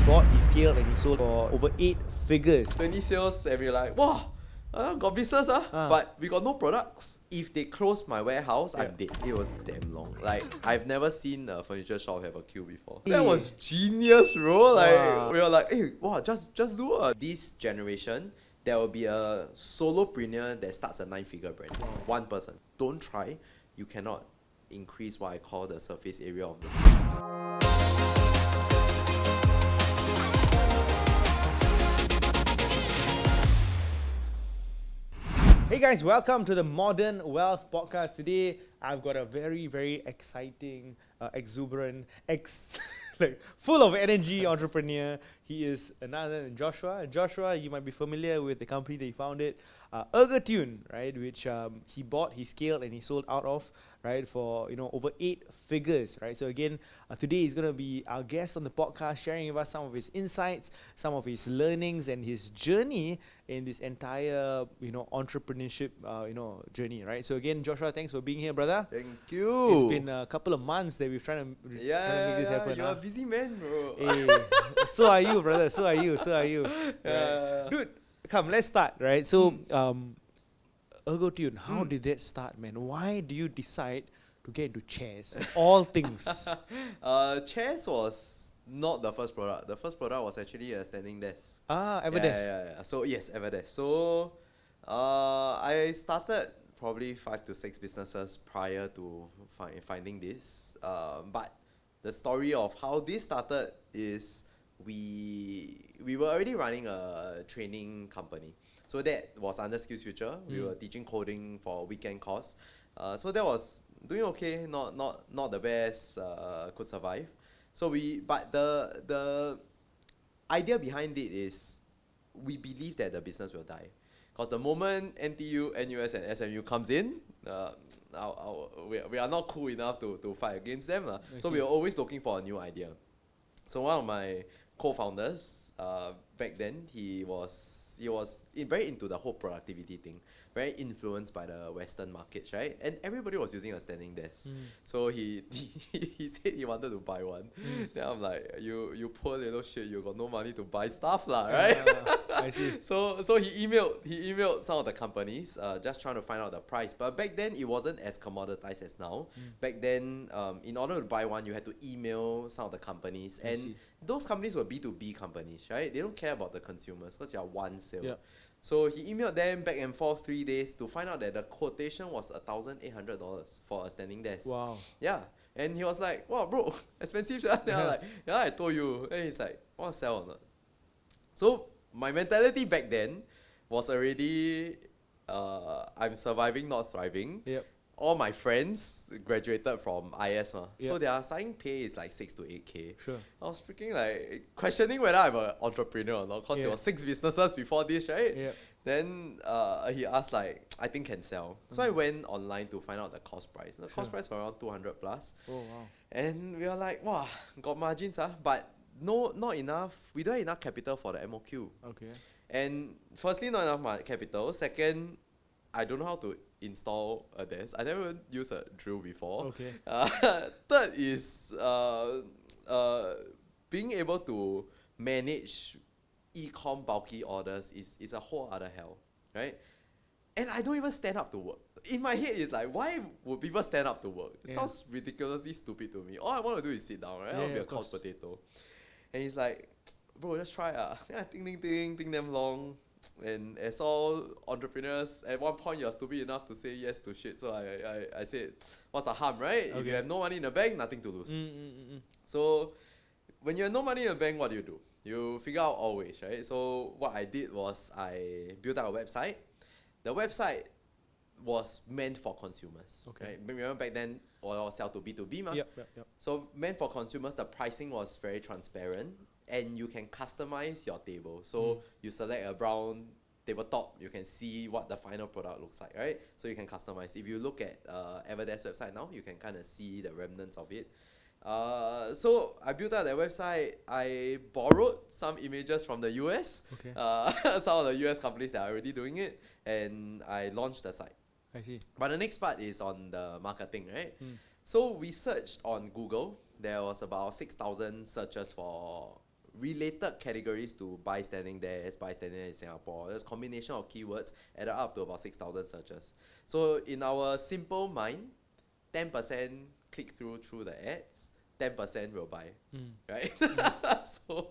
bought, he scaled, and he sold for over 8 figures. 20 sales and we're like, wow, got business, but we got no products. If they close my warehouse, I'm dead. It was damn long. Like, I've never seen a furniture shop have a queue before. That was genius, bro. Like, we were like, hey, wow, just do it. This generation, there will be a solopreneur that starts a 9-figure brand. One person. Don't try. You cannot increase what I call the surface area of the Hey guys, welcome to the Modern Wealth Podcast. Today, I've got a very, very exciting, exuberant, full of energy entrepreneur. He is none other than Joshua. Joshua, you might be familiar with the company that he founded, Ergotune, right? Which he bought, he scaled, and he sold out of, right? For over 8 figures, right? So again, today he's going to be our guest on the podcast, sharing with us some of his insights, some of his learnings, and his journey in this entire entrepreneurship journey, right? So again, Joshua, thanks for being here, brother. Thank you. It's been a couple of months that we've trying to make this happen. You're a busy man, bro. Hey, so are you, brother. So are you. Right? Dude, come, let's start, right? So, Ergotune, how did that start, man? Why do you decide to get into chairs of all things? Chairs was not the first product. The first product was actually a standing desk. Everdesk. Yeah. So yes, Everdesk. So I started probably 5 to 6 businesses prior to finding this. But the story of how this started is we were already running a training company. So that was under SkillsFuture. We were teaching coding for weekend course. So that was doing okay, not the best, could survive. But the idea behind it is we believe that the business will die. Because the moment NTU, NUS and SMU comes in, we are not cool enough to fight against them. So we were always looking for a new idea. So one of my co-founders, back then, he was very into the whole productivity thing, very influenced by the Western markets, right? And everybody was using a standing desk. So he said he wanted to buy one. Then I'm like, you poor little shit, you got no money to buy stuff lah, right? I see. So he emailed some of the companies, just trying to find out the price. But back then it wasn't as commoditized as now. Back then, in order to buy one, you had to email some of the companies, and those companies were B2B companies, right? They don't care about the consumers because you are one sale. Yep. So he emailed them back and forth 3 days to find out that the quotation was $1,800 for a standing desk. Wow. Yeah. And he was like, wow, bro, expensive. Then I'm like, yeah, I told you. And he's like, want to sell or not? So my mentality back then was already, I'm surviving, not thriving. Yep. All my friends graduated from IS, so their starting pay is like 6 to 8K. Sure. I was freaking like questioning whether I'm an entrepreneur or not, because it was 6 businesses before this, right? Yep. Then he asked like, I think can sell. So I went online to find out the cost price. The cost price was around 200 plus. Oh wow. And we were like, wow, got margins, but not enough. We don't have enough capital for the MOQ. Okay. And firstly, not enough capital. Second, I don't know how to install a desk. I never used a drill before. Okay. Third is being able to manage e-com bulky orders is a whole other hell, right? And I don't even stand up to work. In my head, it's like, why would people stand up to work? It sounds ridiculously stupid to me. All I want to do is sit down, right? I'll be a couch potato. And he's like, bro, just try. Yeah, think them long. And as all entrepreneurs, at one point you're stupid enough to say yes to shit. So I said, what's the harm, right? If you have no money in the bank, nothing to lose. So when you have no money in the bank, what do? You figure out all ways, right? So what I did was I built out a website. The website was meant for consumers. Okay. Right? Remember back then, or sell to B2B, Yep. So meant for consumers, the pricing was very transparent. And you can customize your table. So you select a brown tabletop, you can see what the final product looks like, right? So you can customize. If you look at Everdesk website now, you can kind of see the remnants of it. So I built out that website. I borrowed some images from the US, some of the US companies that are already doing it, and I launched the site. I see. But the next part is on the marketing, right? So we searched on Google. There was about 6,000 searches for related categories to buy standing there, buy standing there in Singapore. There's combination of keywords added up to about 6,000 searches. So in our simple mind, 10% click through the ads, 10% will buy, right? So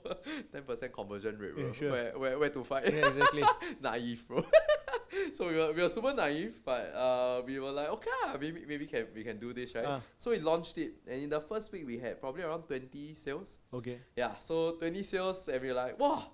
10% conversion rate, bro. Sure. Where to find? Yeah, exactly. Naive, bro. So we were super naive, but we were like, okay, maybe we can do this, right? So we launched it, and in the first week we had probably around 20 sales. Okay. Yeah, so 20 sales, and we're like, wow,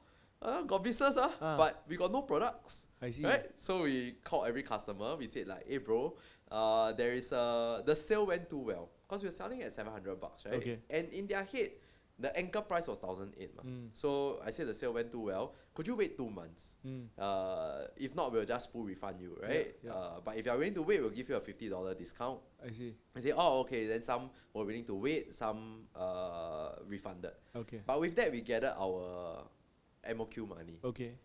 got business, but we got no products. I see. Right? So we called every customer. We said like, hey bro, the sale went too well because we were selling at $700, right? Okay. And in their head, the anchor price was 1,008. So I said the sale went too well. Could you wait 2 months? If not, we'll just full refund you, right? Yeah. But if you're willing to wait, we'll give you a $50 discount. I see. I say, oh, okay. Then some were willing to wait, some refunded. Okay. But with that, we gathered our MOQ money. Okay.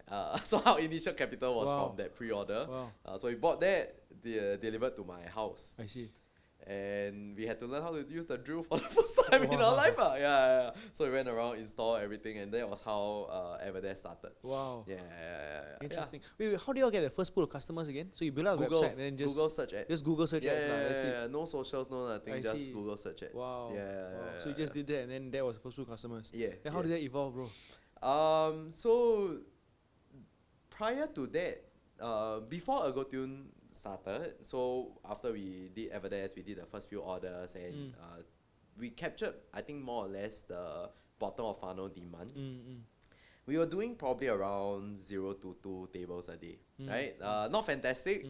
So our initial capital was Wow. from that pre-order. Wow. So we bought that, delivered to my house. I see. And we had to learn how to use the drill for the first time in our life. Yeah. So we went around, installed everything, and that was how Everday started. Wow. Yeah. Interesting. Wait, how do you all get the first pool of customers again? So you build out a Google, website and then just Google search ads. just Google search ads. That's it. Yeah. No socials, no nothing, I just see. Google search ads. Wow. Yeah. Wow. So you just did that and then that was the first pool of customers. Yeah. Then how did that evolve, bro? So prior to that, before Ergotune started, so after we did Everdesk, we did the first few orders, and we captured, I think, more or less the bottom of funnel demand. We were doing probably around 0 to 2 tables a day, right? Not fantastic.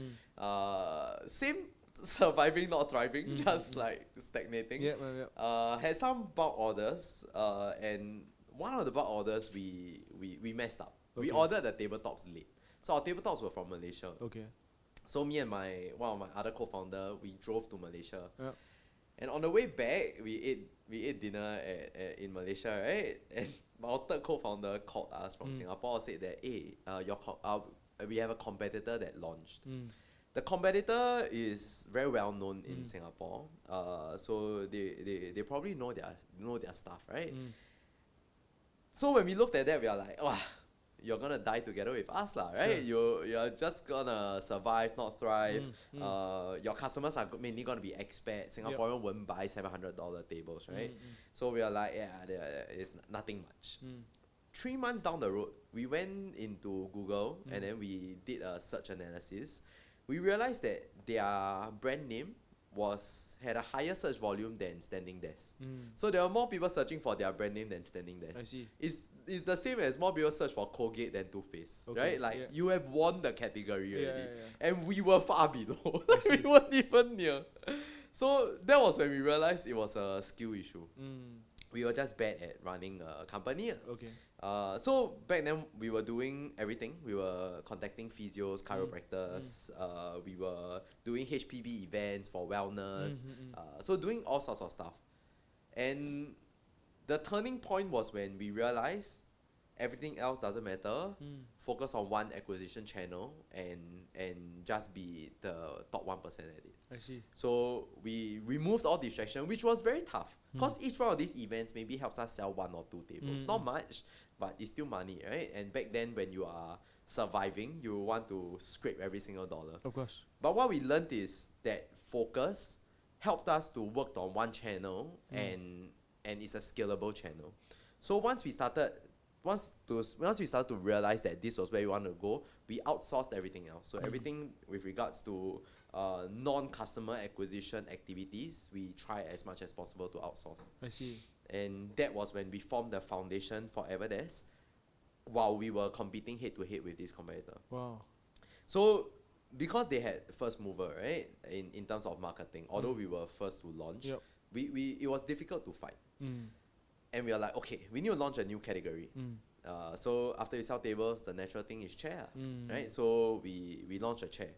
Same surviving, not thriving, just like stagnating. Had some bulk orders, and one of the bulk orders we messed up. We ordered the tabletops late. So our tabletops were from Malaysia. Okay. So me and one of my other co-founder, we drove to Malaysia. And on the way back, we ate dinner in Malaysia, right? And our third co-founder called us from Singapore, said that, hey, we have a competitor that launched. The competitor is very well known in Singapore. So they probably know their stuff, right? So when we looked at that, we are like, wow, you're gonna die together with us, right? Sure. You're just gonna survive, not thrive. Your customers are mainly gonna be expats. Singaporean won't buy $700 tables, right? So we are like, it's nothing much. 3 months down the road, we went into Google and then we did a search analysis. We realized that their brand name had a higher search volume than Standing Desk. So there were more people searching for their brand name than Standing Desk. I see. It's the same as more people search for Colgate than toothpaste, right? Like you have won the category already, and we were far below. We weren't even near. So that was when we realized it was a skill issue. We were just bad at running a company. Okay. So back then we were doing everything. We were contacting physios, chiropractors. We were doing HPV events for wellness. So doing all sorts of stuff. And the turning point was when we realized everything else doesn't matter. Focus on one acquisition channel and just be the top 1% at it. I see. So we removed all distraction, which was very tough. Because each one of these events maybe helps us sell 1 or 2 tables. Not much, but it's still money, right? And back then when you are surviving, you want to scrape every single dollar. Of course. But what we learned is that focus helped us to work on one channel and it's a scalable channel. So once we started to realize that this was where we want to go, we outsourced everything else. So everything with regards to non-customer acquisition activities, we try as much as possible to outsource. I see. And that was when we formed the foundation for Everdesk while we were competing head-to-head with this competitor. Wow. So because they had first mover, right, in terms of marketing, although we were first to launch, it was difficult to fight. And we were like, okay, we need to launch a new category. So after we sell tables, the natural thing is chair, right? So we launched a chair.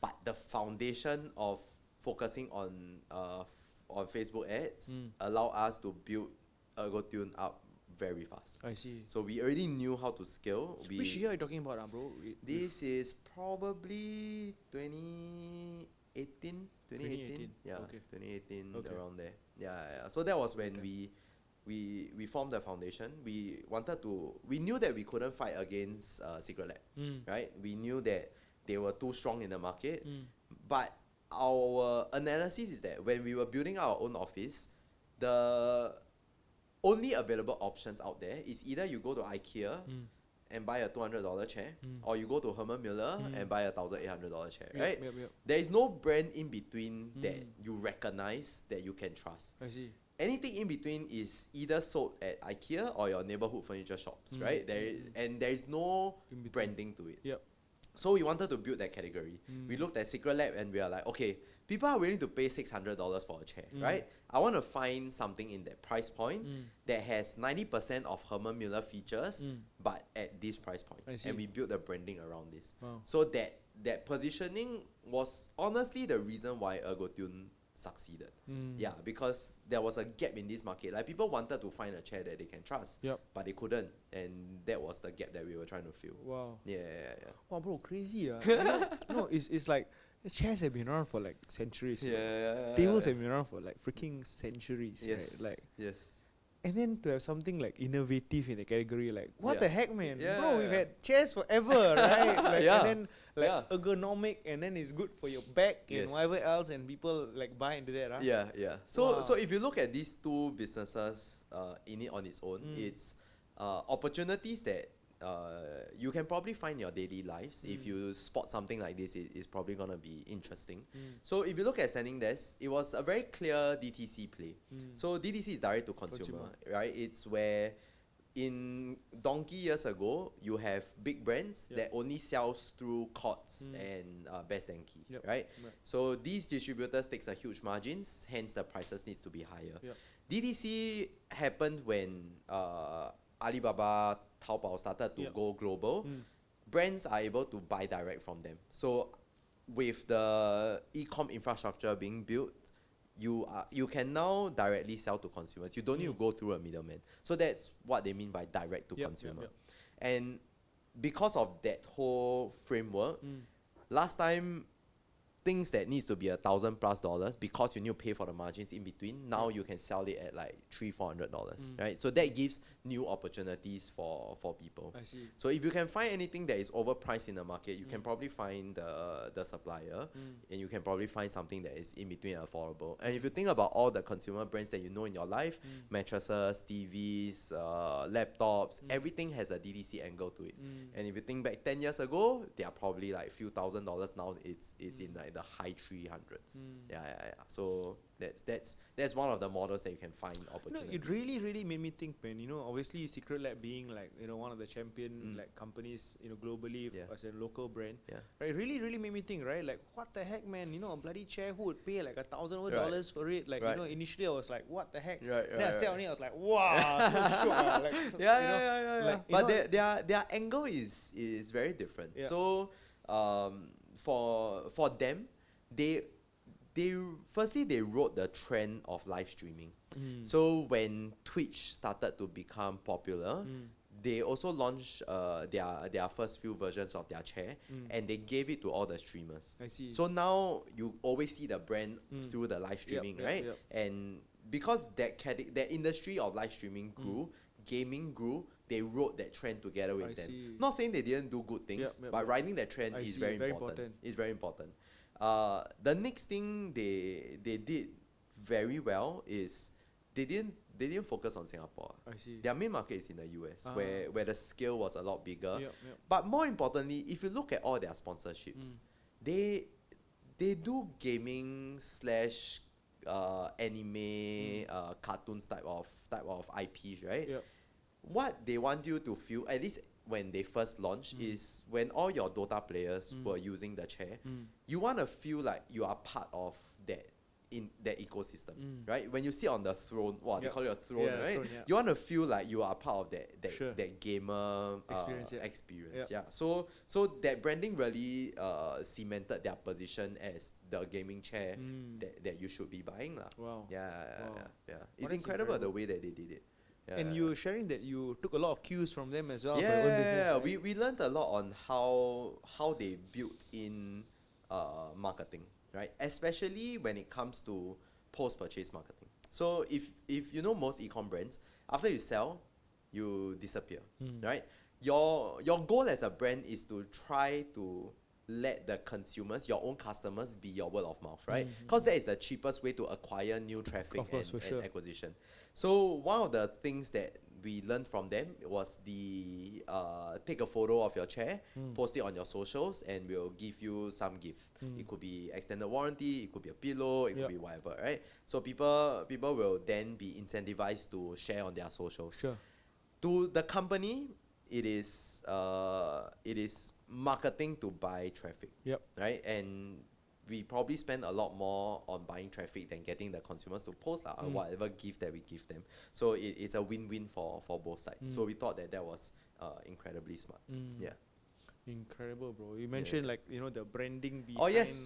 But the foundation of focusing on Facebook ads allow us to build Ergotune up very fast. I see. So we already knew how to scale. Which year are you talking about, bro? This is probably 2018. Yeah, okay. 2018, around there. Yeah. So that was when we we formed the foundation. We knew that we couldn't fight against Secret Lab, right? We knew that they were too strong in the market. But our analysis is that when we were building our own office, the only available options out there is either you go to IKEA and buy a $200 chair, or you go to Herman Miller and buy a $1,800 chair, right? Yep. There is no brand in between that you recognize that you can trust. I see. Anything in between is either sold at IKEA or your neighborhood furniture shops, right? There is no branding to it. Yep. So we wanted to build that category. We looked at Secret Lab and we are like, okay, people are willing to pay $600 for a chair, right? I want to find something in that price point that has 90% of Herman Miller features, but at this price point. And we built the branding around this. Wow. So that positioning was honestly the reason why Ergotune succeeded. Yeah, because there was a gap in this market. Like people wanted to find a chair that they can trust, but they couldn't, and that was the gap that we were trying to fill. Wow. Yeah. Wow, bro, crazy. It's like the chairs have been around for like centuries. Yeah. Tables have been around for like freaking centuries, Yes. right? Like, Yes. and then to have something like innovative in the category, like what Yeah. the heck, man? Yeah. Bro, we've had chairs forever, right? Like, Yeah. and then like Yeah. ergonomic, and then it's good for your back Yes. and whatever else, and people like buy into that, huh? Yeah. Wow. So if you look at these two businesses in it on its own, it's opportunities that you can probably find in your daily lives. If you spot something like this, it's probably gonna be interesting. So if you look at Standing Desk, it was a very clear DTC play. So DTC is direct to consumer, right? It's where in donkey years ago, you have big brands that only sells through Courts and Best Denki, right? So these distributors takes a huge margins, hence the prices needs to be higher. DTC happened when Alibaba, Taobao started to go global. Brands are able to buy direct from them. So with the e-com infrastructure being built, you can now directly sell to consumers. You don't need to go through a middleman. So that's what they mean by direct to consumer. And because of that whole framework, last time things that needs to be $1,000+ because you need to pay for the margins in between, now you can sell it at like $300-400, right? So that gives new opportunities for people. I see. So if you can find anything that is overpriced in the market, you can probably find the supplier, and you can probably find something that is in between affordable. And if you think about all the consumer brands that you know in your life, mattresses, TVs, laptops, everything has a DTC angle to it. And if you think back 10 years ago, they are probably like few $1,000s. Now it's in like the high 300s. Yeah. So that's one of the models that you can find opportunities. It really made me think, man. Obviously Secret Lab being like one of the champion like companies globally as a local brand, right? It really made me think, right? Like what the heck, man? A bloody chair, who would pay like $1,000 for it? Like initially I was like, what the heck? Then I sat on it, I was like, wow, so shook. Like, yeah. But their angle is very different. So for them, they firstly they rode the trend of live streaming. So when Twitch started to become popular, they also launched their first few versions of their chair, and they gave it to all the streamers. I see. So now you always see the brand through the live streaming, right? And because that industry of live streaming grew, gaming grew, they rode that trend together with them. Not saying they didn't do good things, but riding that trend is very important. It's very important. The next thing they did very well is they didn't focus on Singapore. I see. Their main market is in the US, where the scale was a lot bigger. But But more importantly, if you look at all their sponsorships, they do gaming slash anime cartoons type of IPs, right? What they want you to feel, at least when they first launched, is when all your Dota players were using the chair, you want to feel like you are part of that ecosystem, right? When you sit on the throne, they call it a throne, right? Throne, You want to feel like you are part of that Sure. that gamer Experience, Yeah. So that branding really cemented their position as the gaming chair that you should be buying, lah. Wow. Yeah. It's that's incredible the incredible. way that they did it. Yeah, And you were sharing that you took a lot of cues from them as well for yeah, your own business. Right? we learned a lot on how they built in marketing, right? Especially when it comes to post-purchase marketing. So if you know most e-com brands, After you sell, you disappear, right? Your goal as a brand is to try to let the consumers, your own customers, be your word of mouth, right? Because that is the cheapest way to acquire new traffic Of course, for and sure. acquisition. So one of the things that we learned from them was take a photo of your chair, post it on your socials, and we'll give you some gifts. It could be extended warranty, it could be a pillow, it could be whatever, right? So people will then be incentivized to share on their socials. Sure. To the company, it is marketing to buy traffic. Yep. Right? And we probably spend a lot more on buying traffic than getting the consumers to post whatever gift that we give them. So it's a win-win for both sides. So we thought that was incredibly smart. Yeah. Incredible, bro. You mentioned like, you know, the branding behind. Oh yes.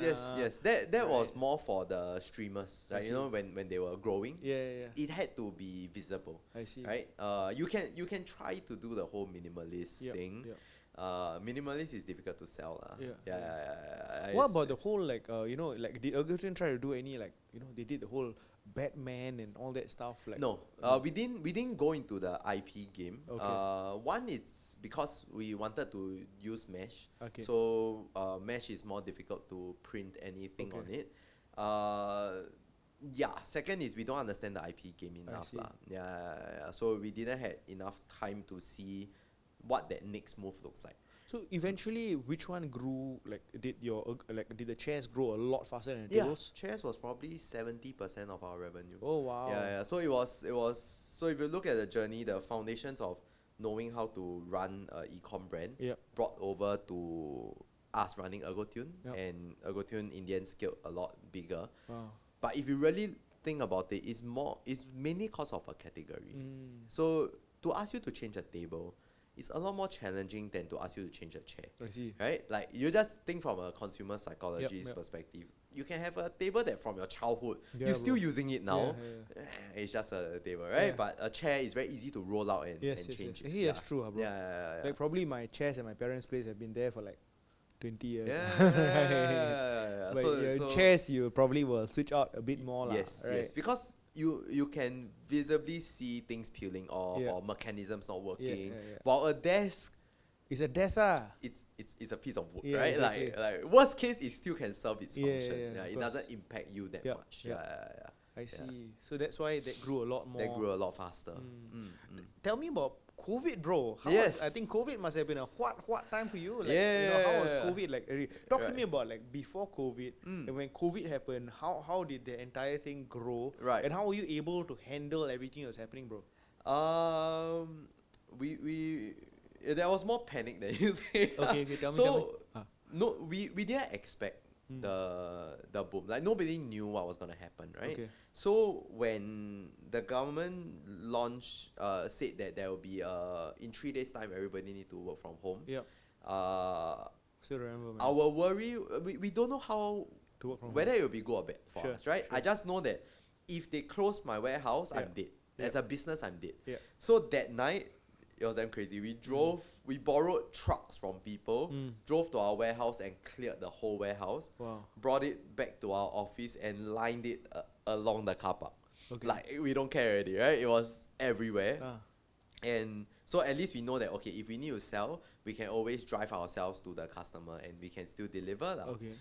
That right. was more for the streamers, right? You know, when they were growing. Yeah. It had to be visible. I see. Right? You can try to do the whole minimalist thing. Yep. Minimalist is difficult to sell. Yeah. What about the whole like you know, like did Ergotune try to do any like, you know, they did the whole Batman and all that stuff like? No, we didn't go into the IP game. Okay. One is because we wanted to use mesh. Okay. So mesh is more difficult to print anything on it. Yeah. Second is we don't understand the IP game enough lah. Yeah. So we didn't have enough time to see what that next move looks like. So eventually, which one grew? Like, did the chairs grow a lot faster than the tables? Chairs was probably 70% of our revenue. Oh wow. Yeah. So it was. So if you look at the journey, the foundations of knowing how to run an e-com brand brought over to us running Ergotune, and Ergotune in the end scaled a lot bigger. Wow. But if you really think about it, it's mainly cause of a category. So to ask you to change a table, it's a lot more challenging than to ask you to change a chair. I see. Right? Like you just think from a consumer psychologist perspective. You can have a table that from your childhood, you're still using it now. It's just a table, right? But a chair is very easy to roll out and change. Actually, that's true, bro. Yeah. Like probably my chairs at my parents' place have been there for like 20 years. Yeah. But your chairs, you probably will switch out a bit more. Yes, because you can visibly see things peeling off or mechanisms not working. While a desk, it's a desk. It's a piece of wood, Yeah, right? exactly. Like worst case, it still can serve its function. It course. doesn't impact you that much. I see. So that's why that grew a lot more. That grew a lot faster. Tell me about COVID, bro. I think COVID must have been a what time for you? Like, you know, how was COVID like? Talk to me about like before COVID and when COVID happened. How did the entire thing grow? Right. And how were you able to handle everything that was happening, bro? There was more panic than you think. Okay, tell me. No, we didn't expect the boom. Like nobody knew what was gonna happen, right? Okay. So when the government said that there will be in 3 days time everybody need to work from home. Still remember, man. Our worry, we don't know how To work from whether it will be good or bad for us, right? Sure. I just know that if they close my warehouse, I'm dead. As a business, I'm dead. Yeah. So that night, it was damn crazy. We borrowed trucks from people, drove to our warehouse and cleared the whole warehouse. Wow. Brought it back to our office and lined it along the car park. Okay. Like, we don't care already, right? It was everywhere. And so at least we know that, okay, if we need to sell, we can always drive ourselves to the customer and we can still deliver. Okay.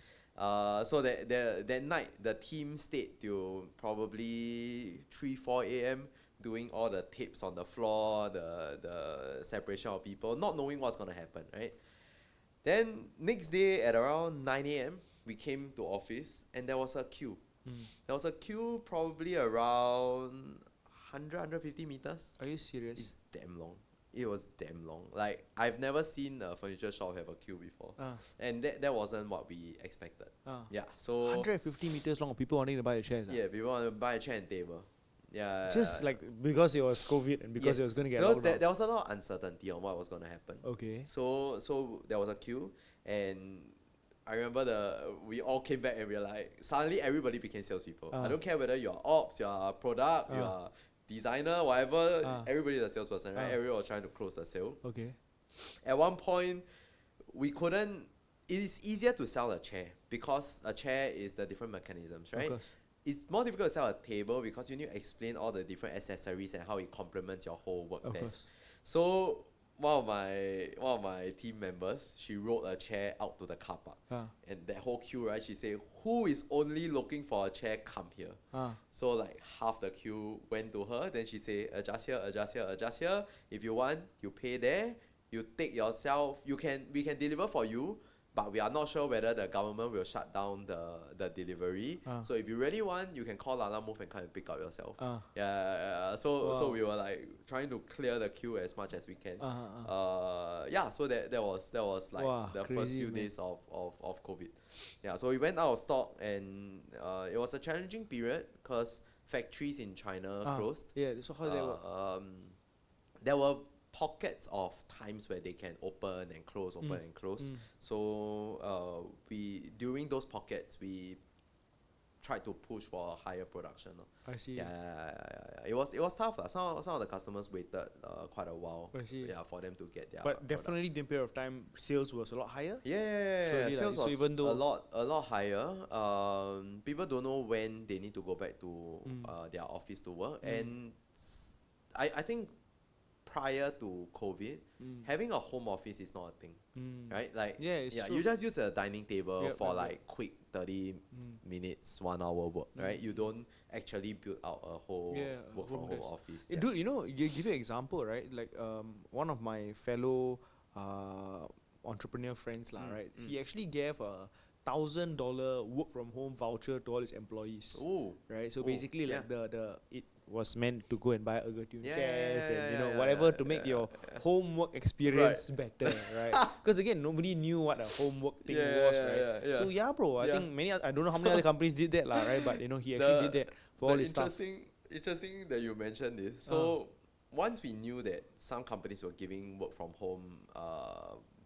So that night, the team stayed till probably 3-4 a.m. doing all the tapes on the floor, the separation of people, not knowing what's going to happen, right? Then next day at around 9 a.m., we came to office and there was a queue. There was a queue probably around 150 meters. Are you serious? It's damn long. It was damn long. Like, I've never seen a furniture shop have a queue before. And that wasn't what we expected. Yeah, so 150 meters long of people wanting to buy the chairs. yeah, people want to buy a chair and table. Yeah. Just like because it was COVID and because it was going to get locked down. There was a lot of uncertainty on what was going to happen. Okay. So there was a queue, and I remember we all came back and we were like, suddenly everybody became salespeople. I don't care whether you're ops, you're product, you're designer, whatever, everybody is a salesperson, right? Everyone was trying to close the sale. Okay. At one point, we couldn't. It is easier to sell a chair because a chair is the different mechanisms, right? Of course. it's more difficult to sell a table because you need to explain all the different accessories and how it complements your whole work Of desk. course. So one of my team members, she rode a chair out to the car park. And that whole queue, right, she said, who is only looking for a chair, come here. So like half the queue went to her, then she say, adjust here, adjust here, adjust here. If you want, you pay there, you take yourself, we can deliver for you, but we are not sure whether the government will shut down the delivery. So if you really want, you can call Lala Move and come and pick up yourself. So Wow. we were like trying to clear the queue as much as we can. So that was like Wow, the first crazy, few man. days of COVID. So we went out of stock, and it was a challenging period because factories in China closed. Yeah, so how did that work? There were pockets of times where they can open and close, and close. So we during those pockets we tried to push for a higher production. I see. It was tough. Some of the customers waited quite a while. I see. For them to get their But product. definitely, the period of time, sales was a lot higher. Yeah. So really Sales like- so was even though- a lot higher. People don't know when they need to go back to their office to work, and I think prior to COVID, having a home office is not a thing, right? Like Yeah, it's true. you just use a dining table Yep, for yep, like quick 30 minutes, 1 hour work, right? You don't actually build out a whole work from home home desk. office. Dude, you give you an example, right? Like one of my fellow entrepreneur friends, right? He actually gave a $1,000 work from home voucher to all his employees. Ooh. Right, so Ooh, basically, like the it was meant to go and buy Ergotune Yeah, chairs and yeah, whatever yeah, to make yeah, your homework experience better, right? Because again, nobody knew what a homework thing was, right? Yeah. So bro, I Yeah. think I don't know how many other companies did that, right? But he actually did that for all his stuff. Interesting that you mentioned this. So once we knew that some companies were giving work from home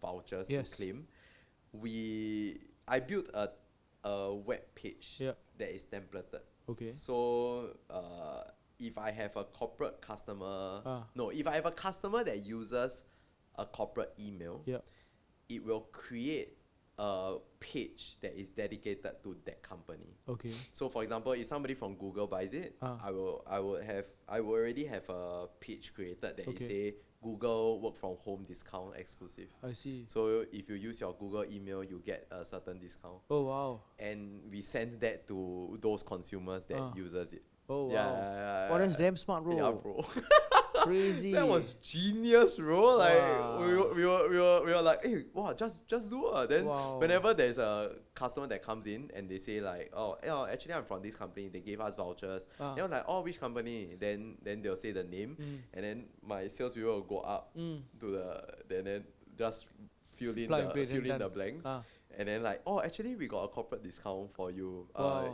vouchers Yes. to claim, I built a web page that is templated. Okay. So if I have a corporate customer, if I have a customer that uses a corporate email, it will create a page that is dedicated to that company. Okay. So for example, if somebody from Google buys it, I will already have a page created that is say Google work from home discount exclusive. I see. So if you use your Google email, you get a certain discount. Oh wow. And we send that to those consumers that uses it. Oh wow. Yeah. Oh, that's damn smart, bro. Yeah, bro. Crazy. That was genius, bro. Like Wow. we were like, hey, wow, just do it. Then whenever there's a customer that comes in and they say like, actually I'm from this company, they gave us vouchers. Then I'm like, which company? Then they'll say the name, and then my sales people will go up to then just fill in the blanks. And then like, actually we got a corporate discount for you.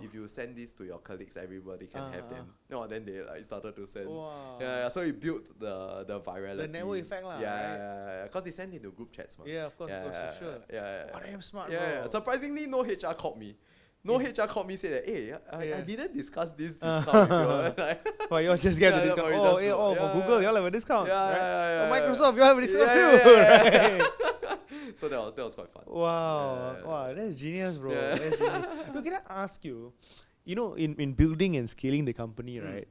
If you send this to your colleagues, everybody can have them. Then they like started to send. Wow. Yeah, so it built the virality. The network effect lah, Yeah, because they sent it to group chats, man. Yeah, of course, for sure. Yeah. Oh, damn smart, Yeah. bro. Surprisingly, no HR called me. No HR called me, said that, hey, I didn't discuss this discount with you. Like, But you all just get the Yeah, discount. but we Oh, just do. for Yeah. Google, you all have a discount. Yeah, right? yeah, For yeah, Microsoft, you all have a discount Yeah, too. yeah, Right? So that was quite fun. Wow. Yeah. Wow, that's genius, bro. Yeah. That's genius. Look, can I ask you, in building and scaling the company, right?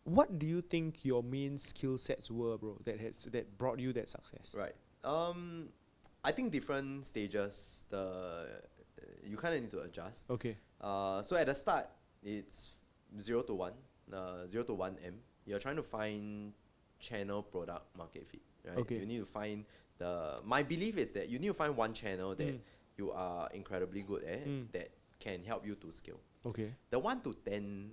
What do you think your main skill sets were, bro, that brought you that success? Right. I think different stages, you kind of need to adjust. Okay. So at the start, it's 0 to 1, 0 to 1M. You're trying to find channel product market fit, right? Okay. You need to find my belief is that you need to find one channel that you are incredibly good at that can help you to scale. Okay. The 1 to 10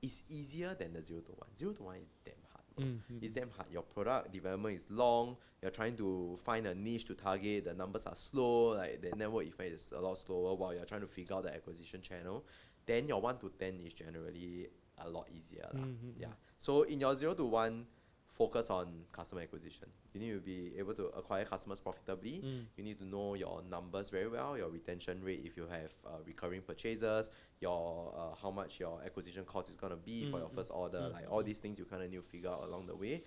is easier than the 0 to 1. 0 to 1 is damn hard, bro. It's damn hard. Your product development is long. You're trying to find a niche to target. The numbers are slow. Like the network effect is a lot slower while you're trying to figure out the acquisition channel. Then your 1 to 10 is generally a lot easier. Yeah. So in your 0 to 1, focus on customer acquisition. You need to be able to acquire customers profitably. You need to know your numbers very well, your retention rate if you have recurring purchases, your how much your acquisition cost is going to be for your first order. Like all these things you kind of need to figure out along the way.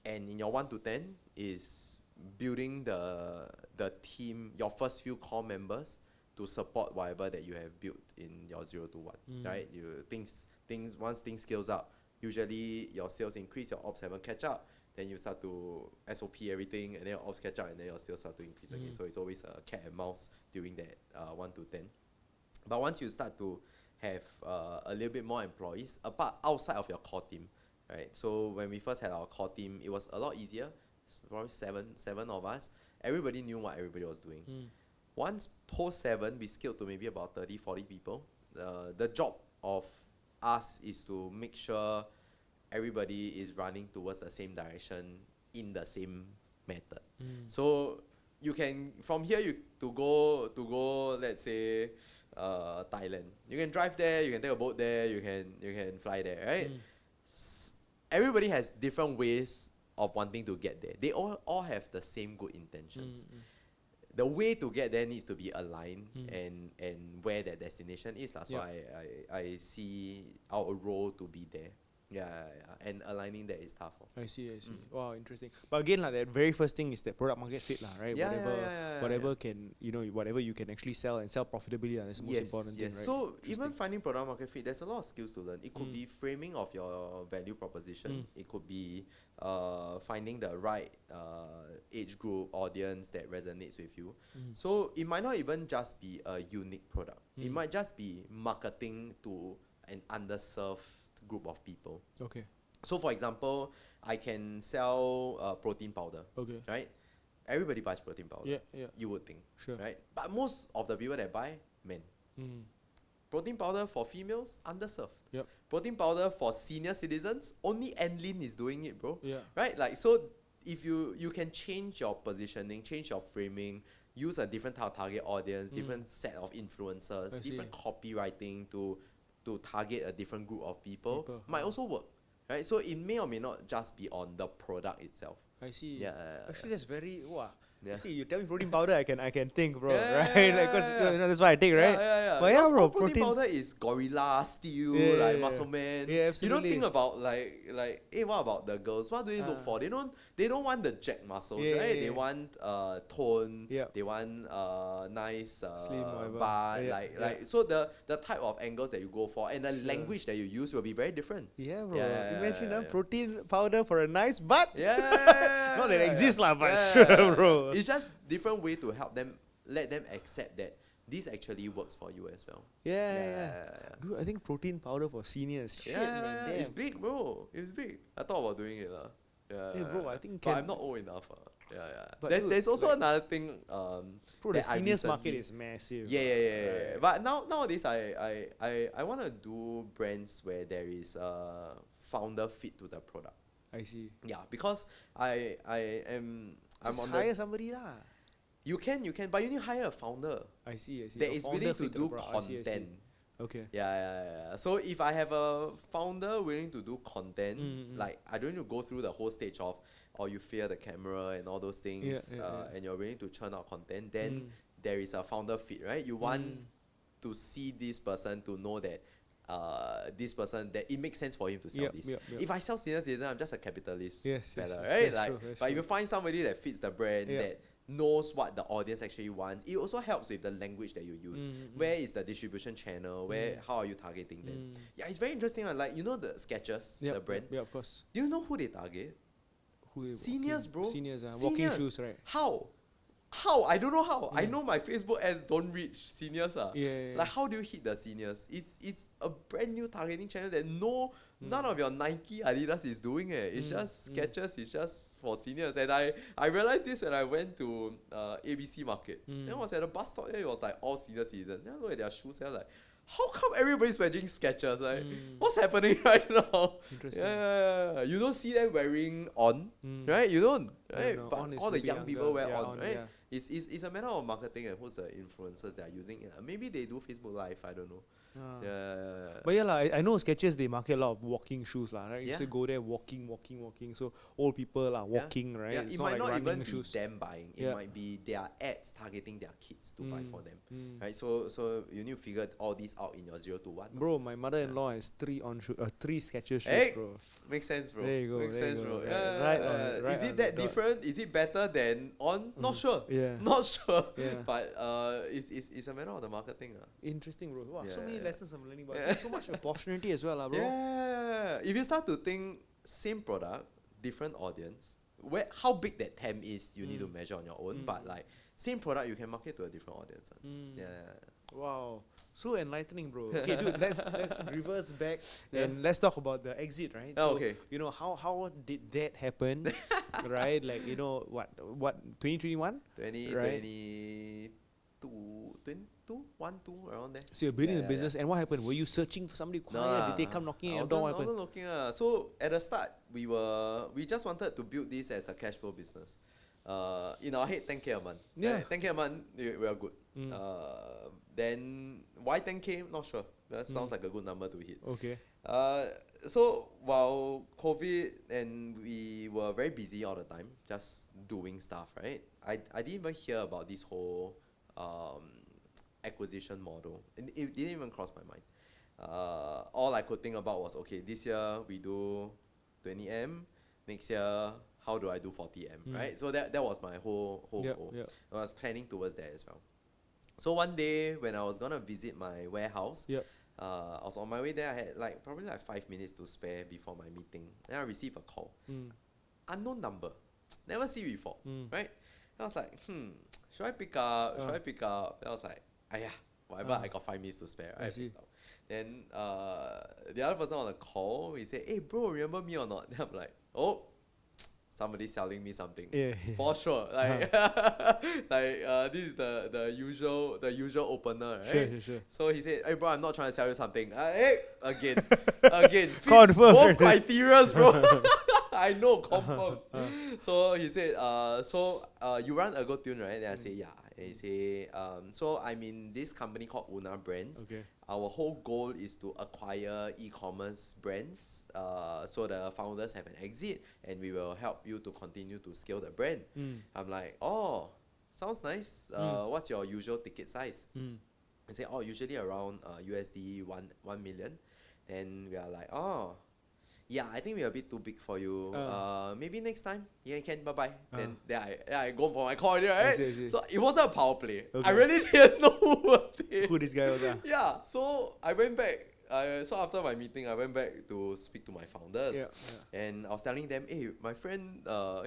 And in your 1 to 10 is building the team, your first few core members to support whatever that you have built in your 0 to 1, right? Once things scales up, usually your sales increase, your ops haven't catch up, then you start to SOP everything, and then your ops catch up, and then your sales start to increase again. So it's always a cat and mouse during that 1 to 10. But once you start to have a little bit more employees, outside of your core team, right? So when we first had our core team, it was a lot easier. It's probably seven of us. Everybody knew what everybody was doing. Once post 7, we scaled to maybe about 30, 40 people. The job of us is to make sure everybody is running towards the same direction in the same method. So you can, from here to go, let's say, Thailand. You can drive there, you can take a boat there, you can fly there, right? Everybody has different ways of wanting to get there. They all have the same good intentions. The way to get there needs to be aligned and where that destination is. So I see our role to be there. And aligning that is tough. I see. Wow, interesting. But again, that very first thing is that product market fit, right? Whatever can, whatever you can actually sell and sell profitably, that's the most important thing, right? So even finding product market fit, there's a lot of skills to learn. It could be framing of your value proposition. It could be finding the right age group audience that resonates with you. So it might not even just be a unique product. It might just be marketing to an underserved group of people. Okay. So for example, I can sell protein powder. Okay. Right? Everybody buys protein powder. Yeah. You would think. Sure. Right? But most of the people that buy, men. Protein powder for females, underserved. Yep. Protein powder for senior citizens, only Enlin is doing it, bro. Yeah. Right? Like, so if you can change your positioning, change your framing, use a different type of target audience, different set of influencers, different copywriting to target a different group of people might also work, right? So it may or may not just be on the product itself. I see. Yeah. Actually, that's very Yeah. You see, you tell me protein powder, I can think, bro. Yeah, right? Like, cause that's what I take, right? But yeah, bro, protein powder is gorilla, steel, muscle man. Yeah, absolutely. You don't think about like, hey, what about the girls? What do they look for? They don't want the jack muscles, right? They want tone. They want nice slim, butt. So the type of angles that you go for and the language that you use will be very different. Yeah, bro. Imagine protein powder for a nice butt. Yeah. Not that it exists, but sure, bro. It's just different way to help them, let them accept that this actually works for you as well. Yeah. Dude, I think protein powder for seniors. Shit, man. Damn. It's big, bro. It's big. I thought about doing it. Hey, bro, I think but I'm not old enough. But there's also another thing. Bro, the seniors market is massive. Yeah. But nowadays, I want to do brands where there is a founder fit to the product. I see. Yeah, because I'm Just on hire somebody lah. You can, but you need to hire a founder. I see. That is willing to do content. I see. Okay. Yeah. So if I have a founder willing to do content, like I don't need to go through the whole stage of, or you fear the camera and all those things, and you're willing to churn out content, then there is a founder fit, right? You want to see this person to know that this person, that it makes sense for him to sell this. If I sell senior citizen, I'm just a capitalist fella, right? But if you find somebody that fits the brand, that knows what the audience actually wants, it also helps with the language that you use. Where is the distribution channel? How are you targeting them? Yeah, it's very interesting. Like, the Skechers, the brand. Yeah, of course. Do you know who they target? Seniors, bro. Seniors, walking shoes, right? How? I don't know how. I know my Facebook ads don't reach seniors. Like, how do you hit the seniors? It's a brand new targeting channel that none of your Nike, Adidas is doing it. It's just Skechers. It's just for seniors. And I realized this when I went to ABC Market. Then I was at a bus stop. It was like all senior citizens. Then I look at their shoes. They're like, how come everybody's wearing Skechers? Like, what's happening right now? Interesting. Yeah. You don't see them wearing On, right? You don't, right? No, but all the young people wear On, right? Yeah. It's a matter of marketing and who's the influencers that are using it. Maybe they do Facebook Live, I don't know. But yeah, I know Skechers, they market a lot of walking shoes, right? Yeah. So go there walking. So old people are walking, right? Yeah, It's it might not like even shoes. be them buying. It might be their ads targeting their kids to buy for them, right? So you need to figure all these out in your 0 to 1. Bro, my mother-in-law has three Skechers shoes, Hey, bro. makes sense, bro. There you go. Makes sense, bro. Right on, Is it that different? Is it better than On? Not sure. Yeah. Not sure. Yeah. But it's a matter of the marketing. Interesting, bro. Wow, so Yeah, many yeah. lessons I'm learning, but I think so much opportunity as well, bro. Yeah. If you start to think same product, different audience, how big that TAM is, you need to measure on your own. But like same product, you can market to a different audience. Yeah. Wow, so enlightening, bro. Okay, dude, let's reverse back and let's talk about the exit, right? Oh, So, okay. you know, how did that happen, right? Like, you know, what 2021? 22, 1, 2, around there. So you're building Yeah, the business, and what happened? Were you searching for somebody No, quiet? Did they come knocking I at your door? What wasn't happened? looking. So at the start, we just wanted to build this as a cash flow business. In our head, 10K a month. Yeah. 10K a month, we are good. Then why 10K? Not sure. That sounds like a good number to hit. Okay. So while COVID and we were very busy all the time, just doing stuff, right? I didn't even hear about this whole acquisition model. It didn't even cross my mind. All I could think about was, okay, this year we do 20M, next year how do I do 40M, right? So that was my whole goal. Yep. I was planning towards that as well. So one day when I was gonna visit my warehouse, Yep. I was on my way there. I had probably 5 minutes to spare before my meeting. Then I received a call, unknown number, never see before, right? I was like, should I pick up? Should I pick up? Then I was like, whatever. I got 5 minutes to spare. I I see. picked up. Then the other person on the call, he said, "Hey bro, remember me or not?" Then I'm like, "Oh, somebody selling me something." Yeah. For sure. Like this is the usual opener, right? Sure. So he said, "Hey bro, I'm not trying to sell you something." Again, fits Confirm. both criterias, bro. I know, confirm. So he said, you run Ergotune, right? Then I say, yeah. And he say, so I'm in this company called Una Brands. Okay. Our whole goal is to acquire e-commerce brands, so the founders have an exit, and we will help you to continue to scale the brand. I'm like, oh, sounds nice. What's your usual ticket size? I say, oh, usually around USD 1 million. Then we are like, oh, yeah, I think we're a bit too big for you. Maybe next time. Yeah, you can. Bye-bye. Then I go for my call already, right? I see. So it wasn't a power play. Okay. I really didn't know who were they. Who this guy was? Yeah, so I went back. So after my meeting, I went back to speak to my founders. Yeah. And I was telling them, hey, my friend,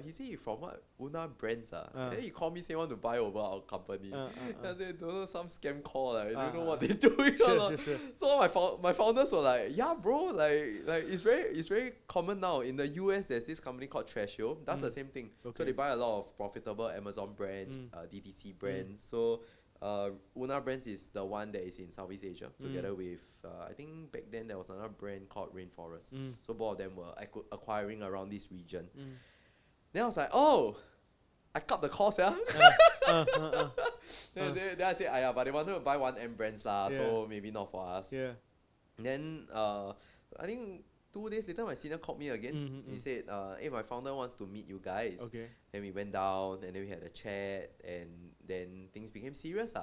he said he from what? Una Brands. Then he called me saying want to buy over our company. I said, don't know, some scam call. I don't know what they're doing. Sure. So my founders were like, yeah, bro, like it's very common now. In the US, there's this company called Trashio. That's the same thing. Okay. So they buy a lot of profitable Amazon brands, DTC brands. So Una Brands is the one that is in Southeast Asia, together with I think back then there was another brand called Rainforest. So both of them were acquiring around this region. Then I was like, oh, I cut the cost, yeah. Then I said, but they wanted to buy 1M brands lah, so maybe not for us. Yeah. Then I think 2 days later, my senior called me again. He said, hey, my founder wants to meet you guys. Okay. Then we went down, and then we had a chat, and then things became serious.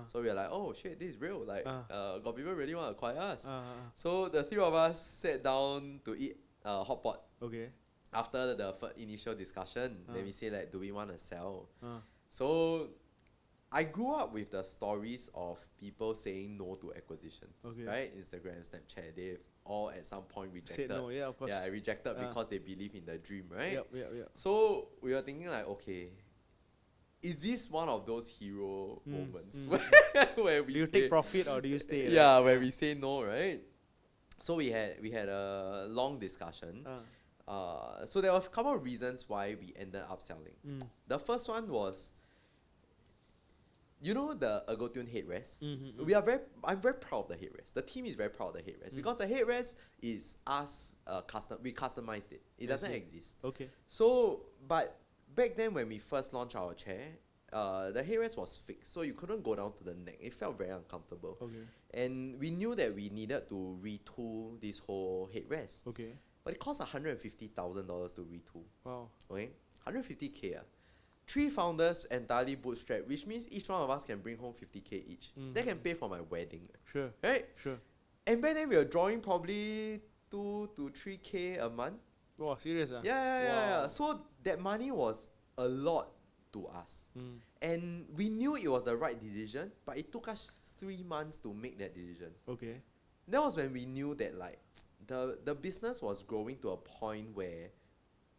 So we were like, oh shit, this is real. Like, got people really want to acquire us. So the 3 of us sat down to eat hot pot. Okay. After the initial discussion, then we say, like, do we want to sell? So I grew up with the stories of people saying no to acquisitions, right? Instagram, Snapchat, they've all at some point rejected. Said no, yeah, of course. Yeah, rejected because they believe in the dream, right? Yep. So we were thinking like, okay, is this one of those hero moments where we do you say, take profit or do you stay? Yeah, where we say no, right? So we had a long discussion. So there were a couple of reasons why we ended up selling. The first one was, you know, the Ergotune headrest. I'm very proud of the headrest. The team is very proud of the headrest because the headrest is us we customized it. It doesn't exist. Okay. So, but back then when we first launched our chair, the headrest was fixed, so you couldn't go down to the neck. It felt very uncomfortable. Okay. And we knew that we needed to retool this whole headrest. Okay. But it cost $150,000 to retool. Wow. Okay, $150K. 3 founders entirely bootstrapped, which means each one of us can bring home $50K each. That can pay for my wedding. Sure. Right? Sure. And back then we were drawing probably 2 to 3K a month. Wow, serious? Yeah. So that money was a lot to us. Mm. And we knew it was the right decision, but it took us 3 months to make that decision. Okay. That was when we knew that like the business was growing to a point where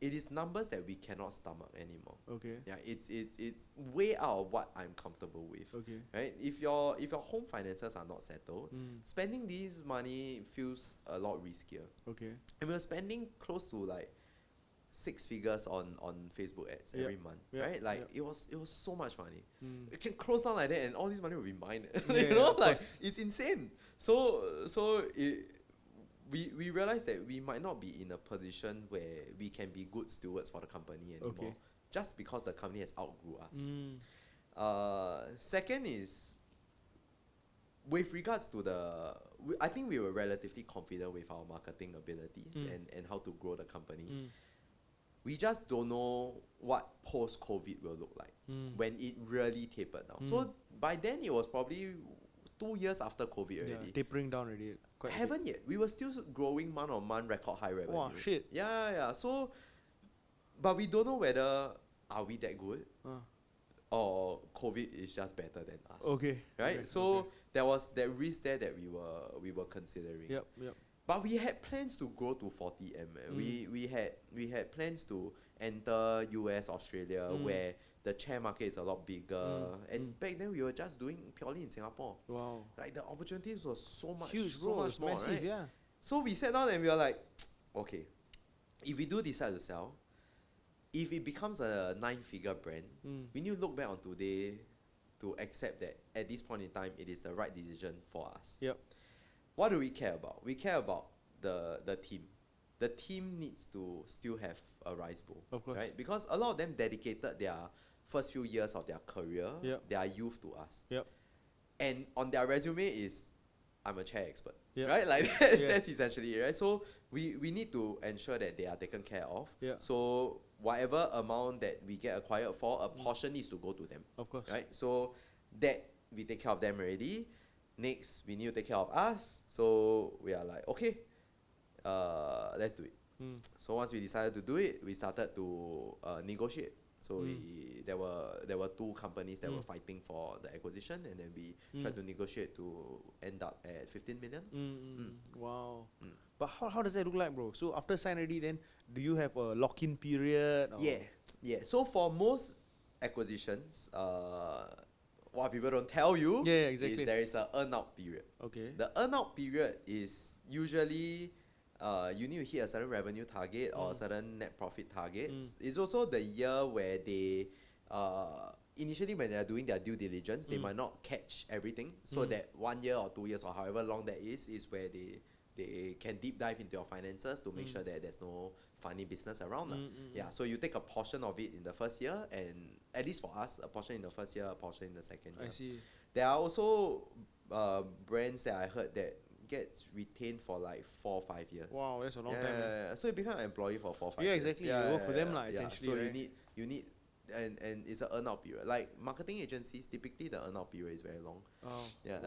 it is numbers that we cannot stomach anymore. Okay. Yeah, it's way out of what I'm comfortable with. Okay. Right? If your home finances are not settled, Mm. spending this money feels a lot riskier. Okay. And we were spending close to like 6 figures on Facebook ads every month. Yep. Right? Like Yep. it was so much money. Mm. It can close down like that and all this money will be mine. Yeah, you know, of like course. it's insane. So we realized that we might not be in a position where we can be good stewards for the company anymore. Okay. Just because the company has outgrew us. Mm. Second is, with regards to I think we were relatively confident with our marketing abilities and how to grow the company. Mm. We just don't know what post-COVID will look like when it really tapered down. So by then it was probably 2 years after COVID already. Yeah, tapering down already. Quite a bit. Haven't yet. We were still growing month on month, record high revenue. Wow, shit. Yeah. So, but we don't know whether are we that good or COVID is just better than us. Okay. Right. Okay. So Okay. there was that risk there that we were considering. Yep. But we had plans to grow to 40M. We had plans to enter US, Australia, where the chair market is a lot bigger. And back then we were just doing purely in Singapore. Wow. Like the opportunities were so much, Huge, so bro. much It's more, massive, right? yeah. So we sat down and we were like, okay, if we do decide to sell, if it becomes a 9-figure brand, we need to look back on today to accept that at this point in time, it is the right decision for us. Yep. What do we care about? We care about the team. The team needs to still have a rice bowl, Of course. right? Because a lot of them dedicated their first few years of their career, Yep. their youth to us. Yep. And on their resume is, I'm a chair expert, Yep. right? Like that's essentially it, right? So we need to ensure that they are taken care of. Yeah. So whatever amount that we get acquired for, a portion needs to go to them, Of course. right? So that we take care of them already. Next, we need to take care of us. So we are like, okay, let's do it. So once we decided to do it, we started to negotiate. So there were 2 companies that were fighting for the acquisition, and then we tried to negotiate to end up at 15 million. Wow. But how does that look like, bro? So after sign already, then do you have a lock-in period? Or? Yeah. So for most acquisitions, what people don't tell you exactly. is there is an earnout period. Okay. The earnout period is usually you need to hit a certain revenue target or a certain net profit targets. It's also the year where they initially when they're doing their due diligence, they might not catch everything. So that 1 year or 2 years or however long that is where they can deep dive into your finances to make sure that there's no funny business around. Yeah, so you take a portion of it in the first year, and at least for us, a portion in the first year, a portion in the second year. I see. There are also brands that I heard that gets retained for like 4 or 5 years. Wow, that's a long time. Yeah, so you become an employee for 4 or 5 Yeah, years. exactly. You work for them, essentially, So right? you need and it's an earnout period. Like marketing agencies, typically the earnout period is very long. Oh, Yeah.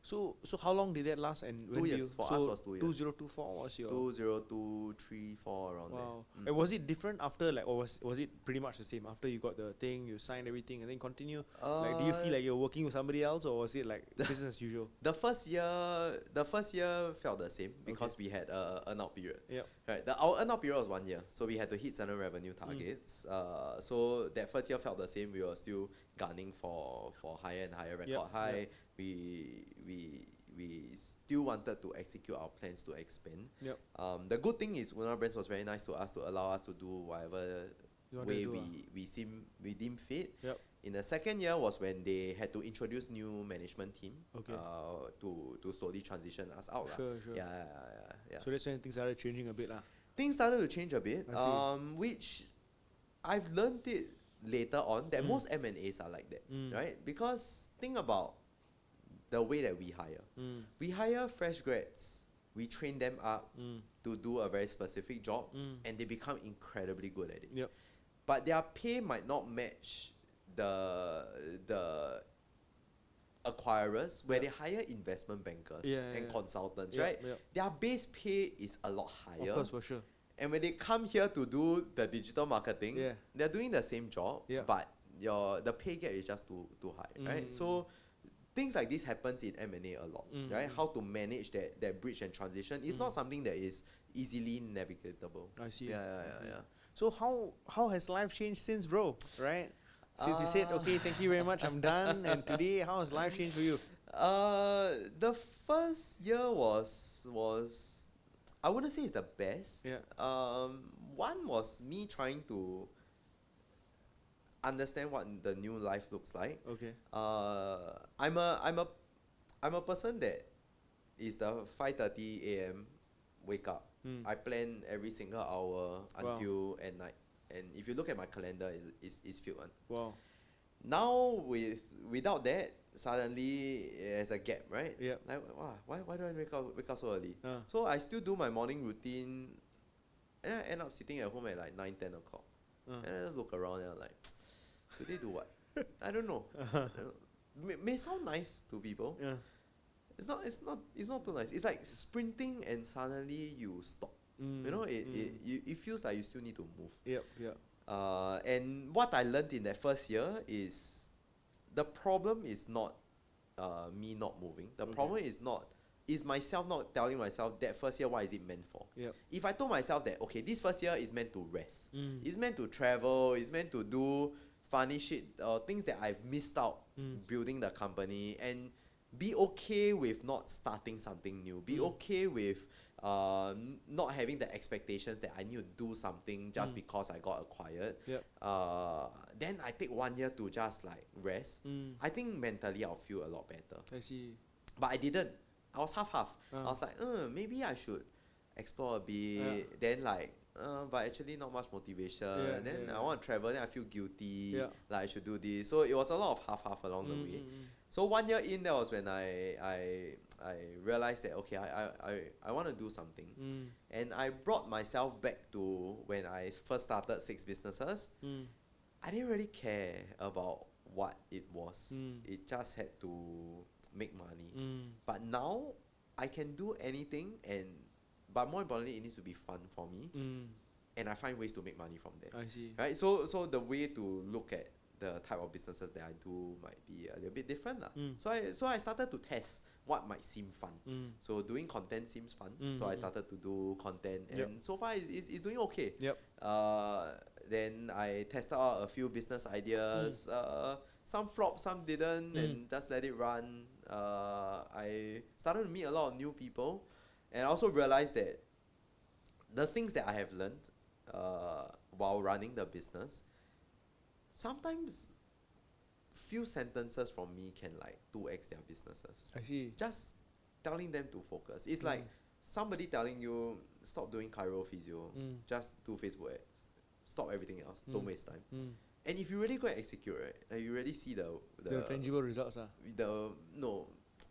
So how long did that last? And 2 when years. you, For so us was 2 years. 2024 was your 2023-4 around wow. there. And was it different after, like, or was it pretty much the same after you got the thing, you signed everything, and then continue? Like, do you feel like you're working with somebody else, or was it like business as usual? The first year felt the same because we had a earnout period. Yep. Right. Our earnout period was 1 year, so we had to hit certain revenue targets. So that first year felt the same. We were still gunning for higher and higher record high. We still wanted to execute our plans to expand. Yep. The good thing is Earnout Brands was very nice to us to allow us to do whatever You wanted way to do, we deemed fit. Yep. In the second year was when they had to introduce new management team to slowly transition us out. Sure. Yeah. So that's when things started changing a bit, lah. Things started to change a bit, I see. which I've learned it later on that most M&As are like that, right? Because think about the way that we hire. We hire fresh grads, we train them up to do a very specific job, and they become incredibly good at it. Yep. But their pay might not match the acquirers where they hire investment bankers and consultants, right? Their base pay is a lot higher. Of course, for sure. And when they come here to do the digital marketing, they're doing the same job, but the pay gap is just too high, right? So things like this happens in M&A a lot, right? How to manage that bridge and transition is not something that is easily navigatable. I see. Yeah. So how has life changed since, bro? Right? Since you said, okay, thank you very much, I'm done. And today, how has life changed for you? The first year was I wouldn't say it's the best. Yeah. One was me trying to understand what the new life looks like. Okay. I'm a person that is the 5:30 a.m. wake up. I plan every single hour until at night. And if you look at my calendar, it's filled one. Wow. Now without that, suddenly there's a gap, right? Yeah. Like, wow, why do I wake up so early? Uh. So I still do my morning routine, and I end up sitting at home at like 9-10 o'clock. And I just look around and I'm like, today do what? I don't know. May sound nice to people. Yeah. It's not too nice. It's like sprinting and suddenly you stop. You know, it feels like you still need to move. Yep. And what I learned in that first year is the problem is not me not moving. The problem is myself not telling myself that first year what is it meant for. Yep. If I told myself that, okay, this first year is meant to rest, it's meant to travel, it's meant to do funny shit, things that I've missed out building the company, and be okay with not starting something new. Be okay with not having the expectations that I need to do something just because I got acquired. Yep. Then I take 1 year to just like rest. I think mentally I'll feel a lot better. I see. But I didn't. I was half. I was like, maybe I should explore a bit. Then like, but actually not much motivation. Then I want to travel. Then I feel guilty. Like I should do this. So it was a lot of half along the way. So 1 year in, that was when I realized that okay, I want to do something. And I brought myself back to when I first started 6 businesses. I didn't really care about what it was. It just had to make money. But now I can do anything, but more importantly, it needs to be fun for me. And I find ways to make money from there. I see. Right? So the way to look at the type of businesses that I do might be a little bit different. So I started to test what might seem fun. So doing content seems fun. So I started to do content, and so far it's doing okay. Then I tested out a few business ideas. Some flopped, some didn't, and just let it run. I started to meet a lot of new people, and I also realized that the things that I have learned while running the business, sometimes few sentences from me can like 2x their businesses. I see. Just telling them to focus. It's like somebody telling you, stop doing chiro physio, just do Facebook ads. Stop everything else. Don't waste time. And if you really go and execute, right, you really see the tangible results.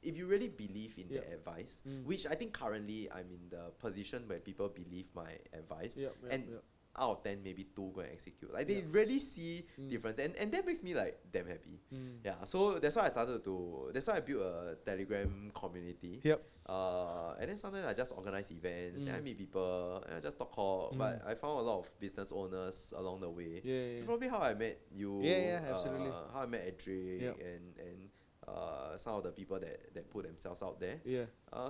If you really believe in their advice, which I think currently I'm in the position where people believe my advice, out of 10 maybe 2 go and execute. Like they really see difference, and that makes me like damn happy. So that's why I built a Telegram community. And then sometimes I just organize events, then I meet people, and I just talk but I found a lot of business owners along the way. Probably how I met you, absolutely. How I met Edric, and some of the people that put themselves out there.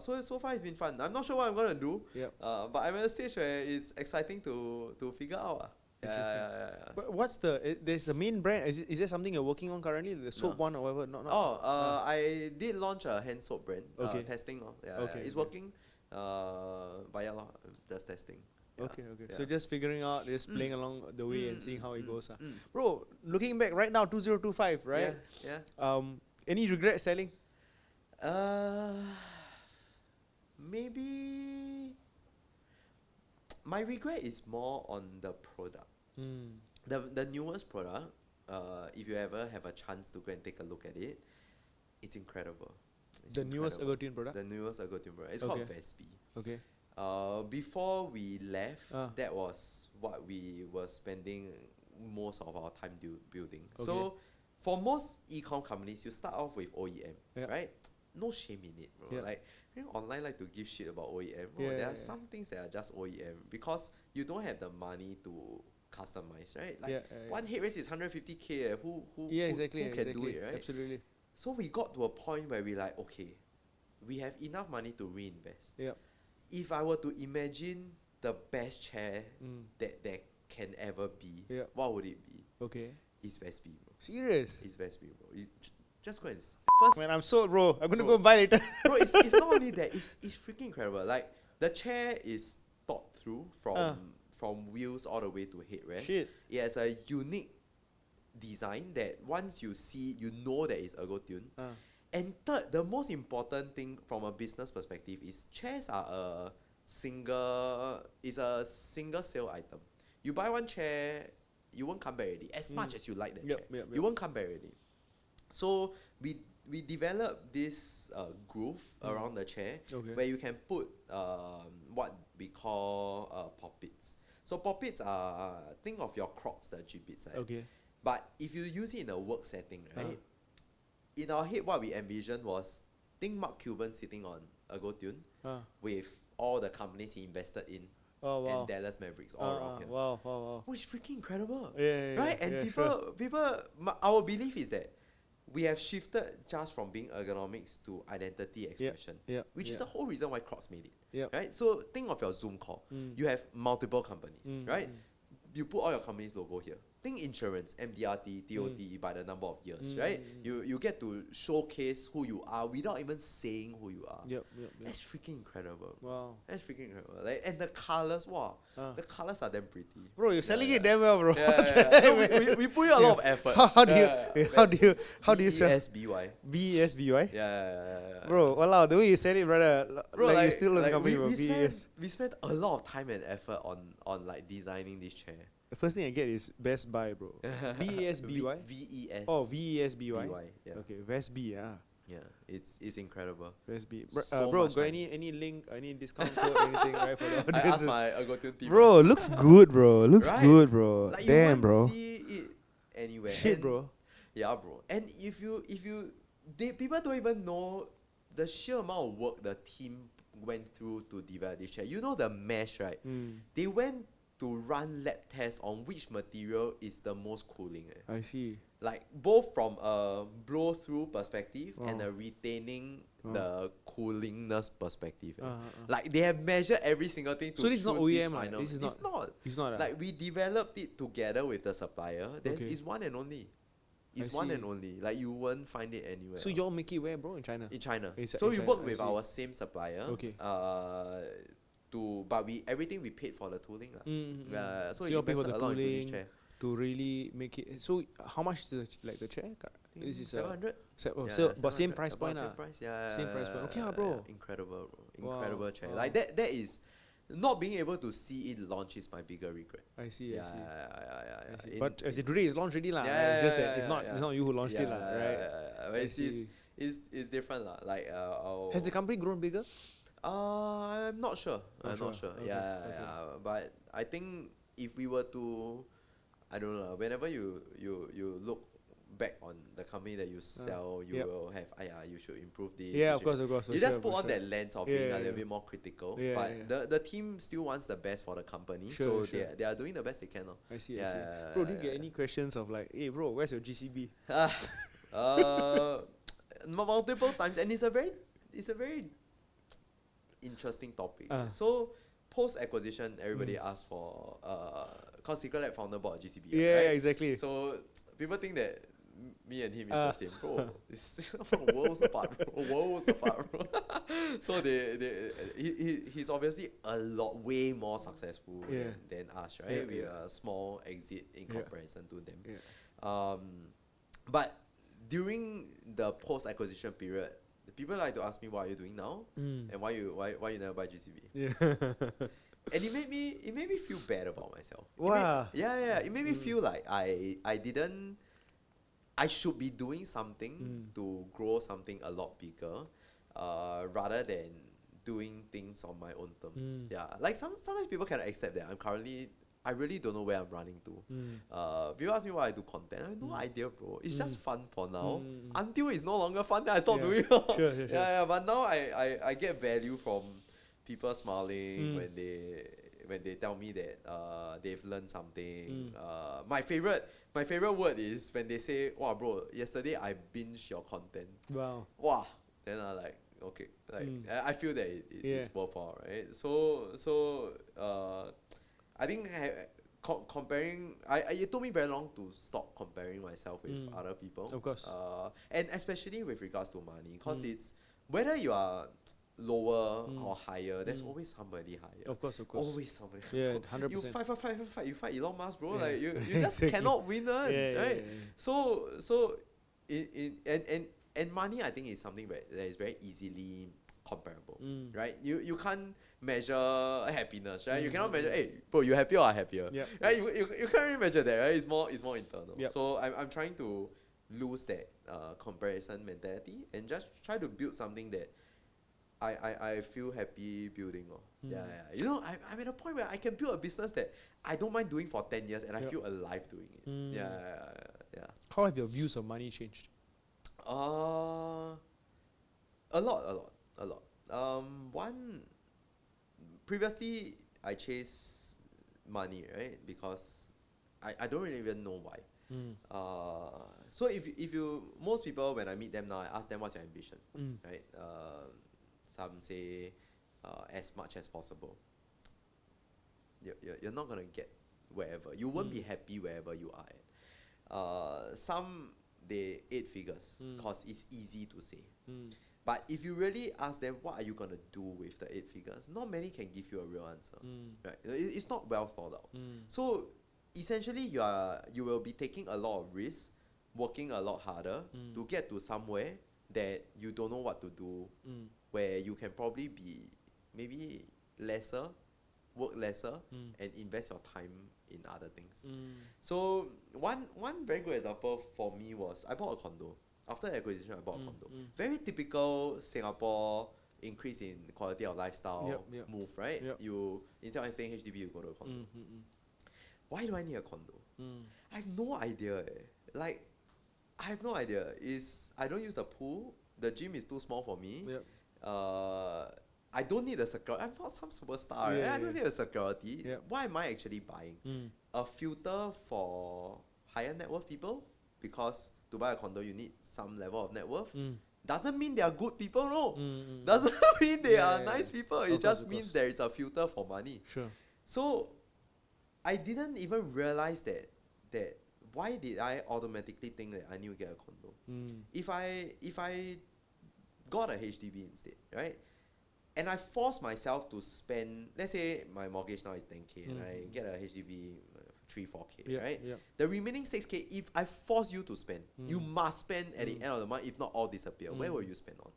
So far it's been fun. I'm not sure what I'm gonna do. But I'm at a stage where it's exciting to figure out. Interesting. But what's there's a main brand? Is there something you're working on currently? The soap one or whatever? I did launch a hand soap brand. Testing. It's working. But just testing. Okay. So just figuring out, just playing along the way and seeing how it goes. Bro, looking back right now, 2025, right? Any regret selling? Maybe my regret is more on the product. The newest product, if you ever have a chance to go and take a look at it, it's incredible. The newest Ergotune product? The newest Ergotune product. It's called Vespi. Okay. Before we left, that was what we were spending most of our time building. So for most e-com companies, you start off with OEM, right? No shame in it, bro. Like, online like to give shit about OEM. There are some things that are just OEM because you don't have the money to customized, right? Like Yeah, one headrest is 150K. Who yeah, exactly, who can do it, right? Absolutely. So we got to a point where we like, okay, we have enough money to reinvest. Yep. If I were to imagine the best chair that there can ever be, Yep. what would it be? Okay. It's Vespi, bro. Serious? It's Vespi, bro. You just go and first, Man, I'm sold, bro. I'm gonna Bro. go buy later. bro. It's not only that. It's freaking incredible. Like the chair is thought through from wheels all the way to headrest. Shit. It has a unique design that once you see, you know that it's Ergotune. And third, the most important thing from a business perspective is chairs are a single sale item. You buy one chair, you won't come back already. As much as you like that chair, you won't come back already. So we developed this groove around the chair where you can put what we call poppets. So poppets are, think of your Crocs, the G-Beats, right? Okay. But if you use it in a work setting, right? In our head, what we envisioned was, think Mark Cuban sitting on Ergotune with all the companies he invested in and Dallas Mavericks all around here. Wow. Which is freaking incredible. Yeah, right? And our belief is that we have shifted just from being ergonomics to identity expression, which is the whole reason why Crocs made it. Right? So think of your Zoom call. You have multiple companies, right? You put all your company's logo here. Think insurance, MDRT, TOT by the number of years, right? You get to showcase who you are without even saying who you are. That's freaking incredible. Wow. That's freaking incredible. Like, and the colors, wow. The colors are damn pretty. Bro, you're selling it damn well, bro. No, we put in a lot of effort. How do you sell? BESBY. BESBY? Yeah. Bro, walao, the way you sell it, brother, Bro, like you still learn the company, bro. we spent a lot of time and effort on like designing this chair. The first thing I get is Best Buy, bro. BESBY? VES. Oh, VESBY. Yeah. Okay, Vesby, Yeah, it's incredible. Vesby. So Bro, much got time. any link, any discount code, anything, right, for the I asked audiences? my Ergotune team. Bro, looks good, bro. Looks Right? good, bro. Like, Damn, you won't bro. see it anywhere. Shit, And bro. Yeah, bro. And people don't even know the sheer amount of work the team went through to develop this chair. You know the mesh, right? They went to run lab tests on which material is the most cooling. I see. Like both from a blow through perspective and a retaining the coolingness perspective. Like they have measured every single thing to So this is not choose this OEM, final. this is It's not. It's not. Like we developed it together with the supplier. Okay. It's one and only. It's I one see. and only. Like you won't find it anywhere. So else. y'all make it where, bro? In China? In China. In So we China, work I with see. our same supplier. Okay. But everything we paid for the tooling. So we y'all pay for invested the a lot into this tooling chair. to really make it. So how much is the chair? This is 700. but same price point, Same price, yeah. Same price point. Okay, bro. Incredible, bro. Wow, Incredible chair. wow. Like that is not being able to see it launch is my bigger regret. I see. Yeah. But as it today is launched already, lah. Yeah, It's just that yeah. it's not you who launched it, lah. Right? But I see. it's different, lah. Like Has the company grown bigger? I'm not sure. I'm not sure. Okay, Yeah. But I think if we were to, I don't know. Whenever you look back on the company that you sell, you will have, you should improve this. Yeah, of course. You just put on that lens of being a little Yeah. bit more critical. Yeah, but the team still wants the best for the company, Sure. they are doing the best they can. I see. Yeah, Bro, do you get any questions of like, hey, bro, where's your GCB? Multiple times, and it's a very interesting topic. So post acquisition, everybody asks for cause Secret Lab founder bought a GCB. Yeah, right? exactly. So people think that me and him is the same, bro. It's worlds apart, bro. So he's obviously way more successful than us, right? We are a small exit in comparison to them. But during the post acquisition period, the people like to ask me, what are you doing now? And why you never buy GCB? Yeah. And it made me feel bad about myself. Wow. It made me feel like I should be doing something to grow something a lot bigger, rather than doing things on my own terms. Yeah, like sometimes people cannot accept that I really don't know where I'm running to. People ask me why I do content. I have no idea, bro. It's just fun for now. Until it's no longer fun, then I stop doing it. Sure. Yeah. But now I get value from people smiling when they tell me that they've learned something. My favorite word is when they say, "Wow, bro, yesterday I binged your content." Wow. Wow. Then I like, okay, like I feel that it's worthwhile, right? So I think comparing, it took me very long to stop comparing myself with other people. Of course. And especially with regards to money, because it's whether you are lower or higher, there's always somebody higher. Of course. Always somebody. Yeah, 100%. You fight. You fight Elon Musk, bro. Yeah. Like you just Exactly. cannot win, right? Yeah. So and money, I think, is something that is very easily comparable, right? You can't measure happiness, right? You cannot measure, hey, bro, you happier or I happier, right? You can't really measure that, right? It's more internal. Yep. So I'm trying to lose that comparison mentality and just try to build something that I feel happy building. Yeah. You know, I'm at a point where I can build a business that I don't mind doing for 10 years and I feel alive doing it. Yeah. How have your views of money changed? A lot. One, previously I chase money, right? Because I don't really even know why. So if you most people, when I meet them now, I ask them what's your ambition, right? Some say as much as possible. You're not gonna get wherever. You won't be happy wherever you are at. Some they 8 figures because it's easy to say. But if you really ask them what are you gonna do with the 8 figures, not many can give you a real answer. Right? It's not well thought out. So essentially you will be taking a lot of risks, working a lot harder to get to somewhere that you don't know what to do, where you can probably be maybe work lesser and invest your time in other things. So one very good example for me was I bought a condo. After the acquisition, I bought a condo. Very typical Singapore increase in quality of lifestyle move, right? You instead of staying HDB, you go to a condo. Why do I need a condo? I have no idea. Like, I have no idea. I don't use the pool. The gym is too small for me. I don't need a security. I'm not some superstar. I don't need a security. Why am I actually buying? A filter for higher net worth people, because to buy a condo you need some level of net worth. Doesn't mean they are good people, no. Doesn't mean they are nice people. It just means there is a filter for money. Sure. So I didn't even realize that why did I automatically think that I need to get a condo? If I got a HDB instead, right? And I force myself to spend, let's say my mortgage now is 10K and I get a HDB 3-4K, right? The remaining 6K, if I force you to spend, you must spend at the end of the month, if not all disappear. Where will you spend on?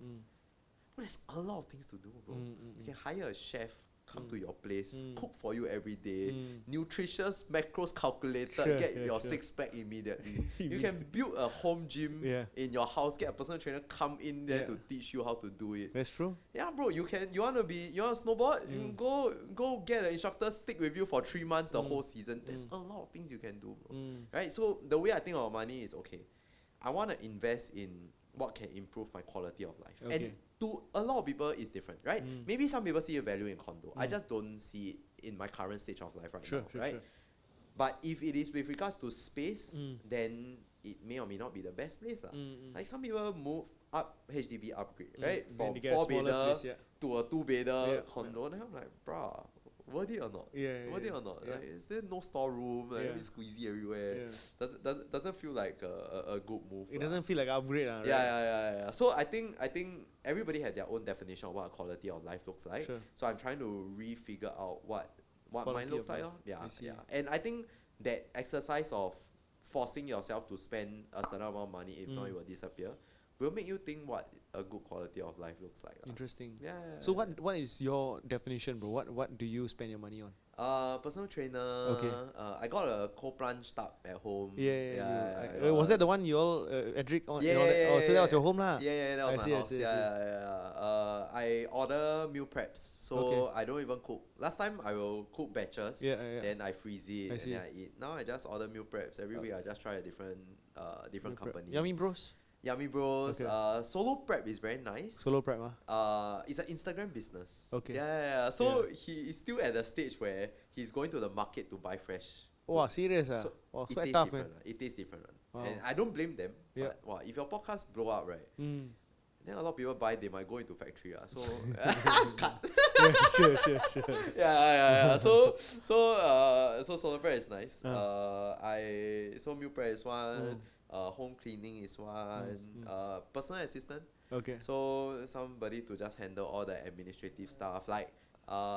Well, there's a lot of things to do, bro. You can hire a chef, come to your place, cook for you every day, nutritious macros calculated, get your 6-pack immediately. You can build a home gym in your house, get a personal trainer come in there to teach you how to do it. That's true. Yeah, bro, you want to snowboard? You go get an instructor, stick with you for 3 months the whole season. There's a lot of things you can do, bro. Right? So the way I think about money is, okay, I want to invest in what can improve my quality of life. And to a lot of people, it's different, right? Maybe some people see a value in condo. I just don't see it in my current stage of life now, right? But if it is with regards to space, then it may or may not be the best place. Like some people move up HDB upgrade, right? From 4-bedder to a 2-bedder condo. And I'm like, bruh, worth it or not? Worth it or not? Like, is there no storeroom? Like, it's squeezy everywhere. Doesn't feel like a good move. It doesn't feel like an upgrade. Right? Yeah. So I think everybody had their own definition of what a quality of life looks like. So I'm trying to refigure out what mine looks like. Yeah. And I think that exercise of forcing yourself to spend a certain amount of money, if not it will disappear, will make you think what a good quality of life looks like. Interesting. Yeah. So what is your definition, bro? What do you spend your money on? Personal trainer. I got a cold plunge tub at home. Was that the one you all Edric on? Yeah. So that was your home lah. Yeah, that was my house. I order meal preps, so I don't even cook. Last time I will cook batches, then I freeze it and then I eat. Now I just order meal preps every week. I just try a different company. Yummy Bros. Yummy Bros. Okay. Solo Prep is very nice. Solo prep, It's an Instagram business. Okay. Yeah. So he is still at the stage where he's going to the market to buy fresh. Wow, serious So Wow, it quite tastes tough, man. different. It tastes different. Wow. And I don't blame them. Yeah. But wow, if your podcast blow up, right, Mm. then a lot of people buy, they might go into factory. So cut. Yeah, sure. Yeah. So Solo Prep is nice. So meal prep is one. Home cleaning is one. Personal assistant. Okay. So somebody to just handle all the administrative stuff. Like,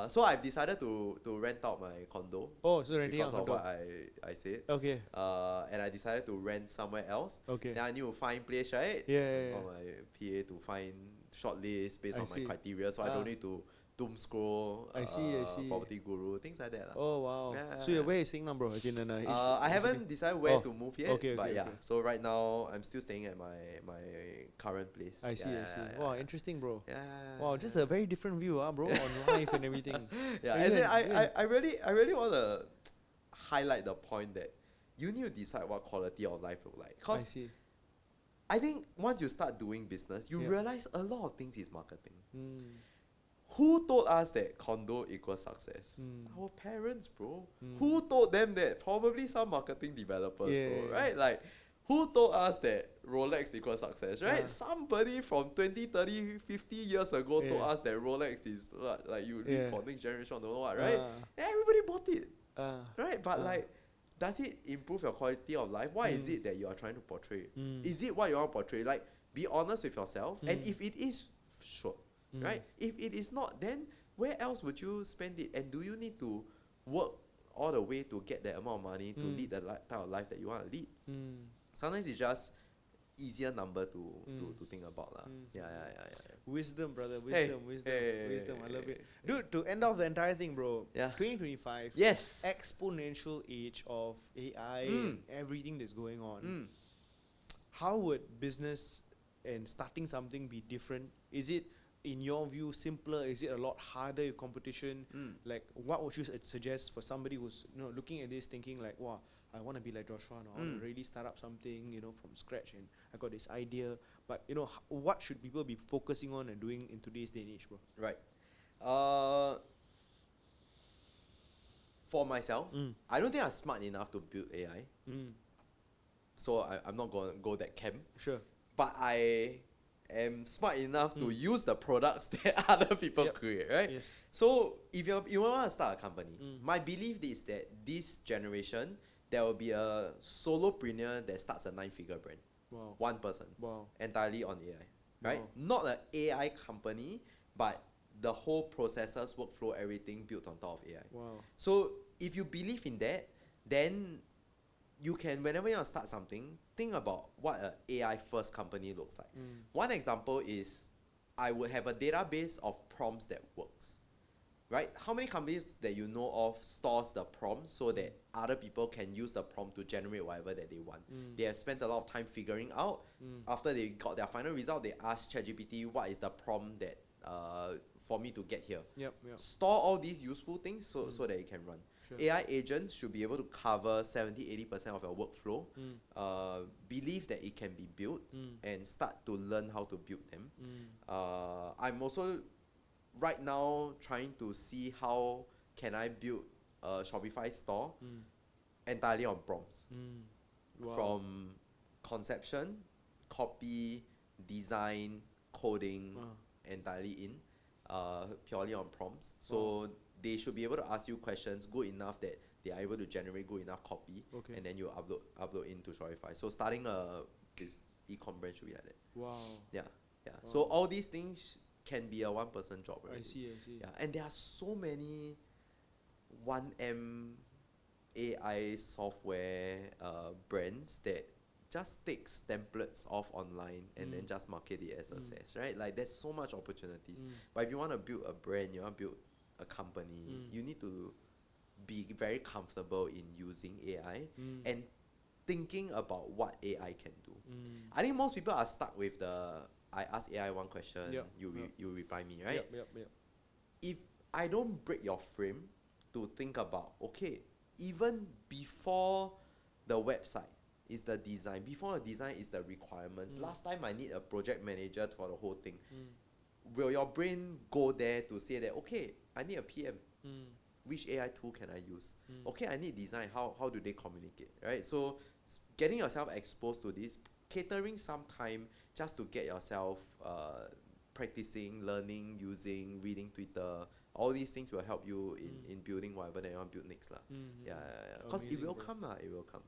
so I've decided to rent out my condo Oh, so renting because out of condo. what I said. Okay. And I decided to rent somewhere else. Okay. Then I need to find place, right? Yeah. For my PA to find shortlist based I on see. my criteria, so I don't need to doom scroll. I see. Property Guru, things like that. Oh wow. Yeah, So where is staying now, bro? As in I haven't decided where to move yet. Okay, but okay, yeah. okay. So right now I'm still staying at my current place. I see. Wow, interesting, bro. Yeah. Wow, just a very different view, bro, on life and everything. Yeah, But as in, yeah, I really want to highlight the point that you need to decide what quality of life look like. I Because see. I think once you start doing business, you Yeah. realize a lot of things is marketing. Mm. Who told us that condo equals success? Our parents, bro. Who told them that? Probably some marketing developers, bro, right? Like, who told us that Rolex equals success, right? Somebody from 20, 30, 50 years ago told us that Rolex is like you live for next generation, don't know what, right? And everybody bought it, right? But like, does it improve your quality of life? What is it that you are trying to portray? Is it what you want to portray? Like, be honest with yourself. And if it is, sure. Right? If it is not, then where else would you spend it? And do you need to work all the way to get that amount of money to lead the type of life that you want to lead? Sometimes it's just easier number to think about. Yeah. Wisdom, brother. Hey. Wisdom. I love it. Hey. Dude, to end off the entire thing, bro. Yeah. 2025. Yes. Exponential age of AI and everything that's going on. How would business and starting something be different? Is it, in your view, simpler? Is it a lot harder with competition? Like, what would you suggest for somebody who's looking at this, thinking like, wow, I want to be like Joshua, I want to really start up something, from scratch, and I got this idea. But what should people be focusing on and doing in today's day and age, bro? Right. For myself, I don't think I'm smart enough to build AI. So I'm not going to go that camp. Sure. But I am smart enough to use the products that other people create, right? Yes. So if you want to start a company, my belief is that this generation, there will be a solopreneur that starts a 9-figure brand. Wow. One person. Wow. Entirely on AI, right? Wow. Not an AI company, but the whole processes, workflow, everything built on top of AI. Wow. So if you believe in that, then you can, whenever you want to start something, think about what an AI first company looks like. One example is I would have a database of prompts that works, right? How many companies that you know of stores the prompts so that other people can use the prompt to generate whatever that they want? They have spent a lot of time figuring out. After they got their final result, they ask ChatGPT, what is the prompt that for me to get here? Yep. Store all these useful things so that it can run. Sure. AI agents should be able to cover 70-80% of your workflow, believe that it can be built, and start to learn how to build them. I'm also right now trying to see how can I build a Shopify store entirely on prompts. Wow. From conception, copy, design, coding, entirely in, purely on prompts. So they should be able to ask you questions good enough that they are able to generate good enough copy, and then you upload into Shopify. So starting this e-com brand should be like that. Wow. Yeah. So all these things can be a one-person job, right? I see. Yeah, and there are so many 1M AI software brands that just takes templates off online and then just market it as a SaaS, right? Like, there's so much opportunities. But if you want to build a brand, you want to build a company, you need to be very comfortable in using AI and thinking about what AI can do. I think most people are stuck with I ask AI one question, you reply me, right? Yep. If I don't break your frame to think about, okay, even before the website, is the design. Before the design is the requirements. Last time I need a project manager for the whole thing. Will your brain go there to say that, okay, I need a PM. Which AI tool can I use? Okay, I need design. How do they communicate, right? So getting yourself exposed to this, catering some time just to get yourself practicing, learning, using, reading Twitter. All these things will help you in building whatever that you want to build next. Because it will come. It will come.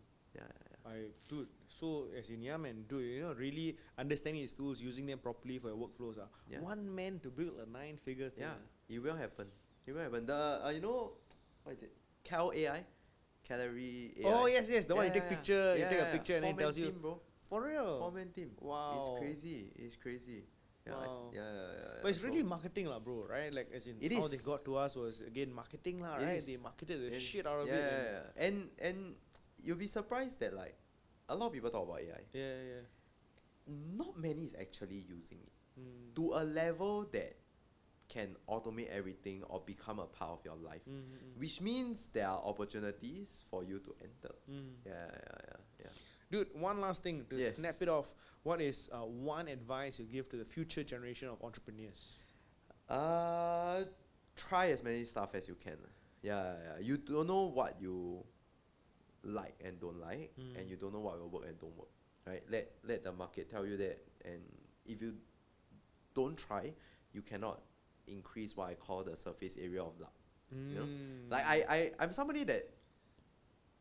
Dude, so as in, man, dude, really understanding these tools, using them properly for your workflows. One man to build a 9-figure thing. It will happen. It will happen. What is it? Calorie AI. Oh, yes, the one you take picture, you take a picture and then it tells you. Team, bro. For real? 4-man team. Wow. It's crazy. Wow. But it's really marketing, bro, right? Like, as in, how they got to us was, again, marketing, right? They marketed the shit out of it. And you'll be surprised that, like, a lot of people talk about AI. Not many is actually using it to a level that can automate everything or become a part of your life, which means there are opportunities for you to enter. Dude, one last thing to snap it off. What is one advice you give to the future generation of entrepreneurs? Try as many stuff as you can. You don't know what you like and don't like, and you don't know what will work and don't work. Right? Let the market tell you that. And if you don't try, you cannot increase what I call the surface area of luck. You know, like I'm somebody that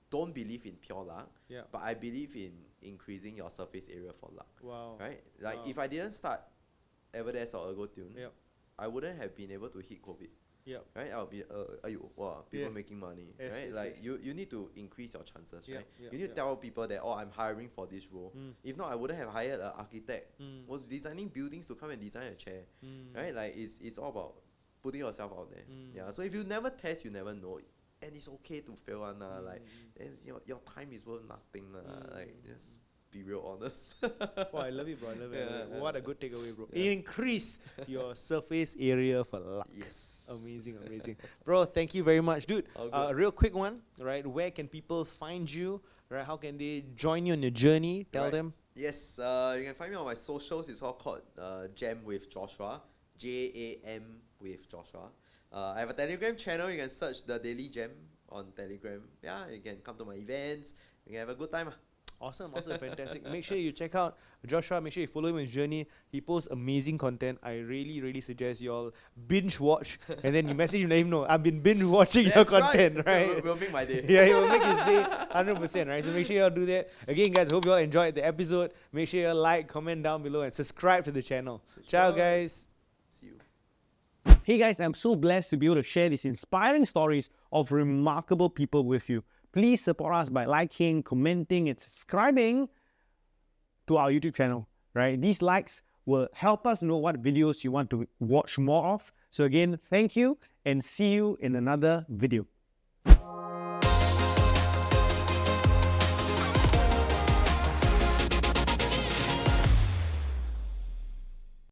don't believe in pure luck, but I believe in increasing your surface area for luck. Wow. Right? Like if I didn't start Everdesk or Ergotune, I wouldn't have been able to hit COVID. Right? I'll be people making money. Right? Like you need to increase your chances, right? You need to tell people that I'm hiring for this role. If not, I wouldn't have hired an architect. Was designing buildings to come and design a chair. Right? Like it's all about putting yourself out there. So if you never test, you never know. And it's okay to fail, like your time is worth nothing, like just be real honest. I love it, bro. I love it. What a good takeaway, bro. Increase your surface area for luck. Yes. Amazing. Bro, thank you very much, dude. A real quick one, right? Where can people find you? Right? How can they join you on your journey? Tell them. Yes, you can find me on my socials. It's all called Jam with Joshua, JAM with Joshua. I have a Telegram channel. You can search the Daily Jam on Telegram. You can come to my events. You can have a good time. Awesome, fantastic. Make sure you check out Joshua. Make sure you follow him on his journey. He posts amazing content. I really suggest you all binge watch, and then you message him, let him know I've been binge watching your content, right? We'll make my day. It will make his day 100%, right? So make sure you all do that. Again, guys, hope you all enjoyed the episode. Make sure you all like, comment down below, and subscribe to the channel. Ciao, guys. See you. Hey guys, I'm so blessed to be able to share these inspiring stories of remarkable people with you. Please support us by liking, commenting, and subscribing to our YouTube channel, right? These likes will help us know what videos you want to watch more of. So again, thank you and see you in another video.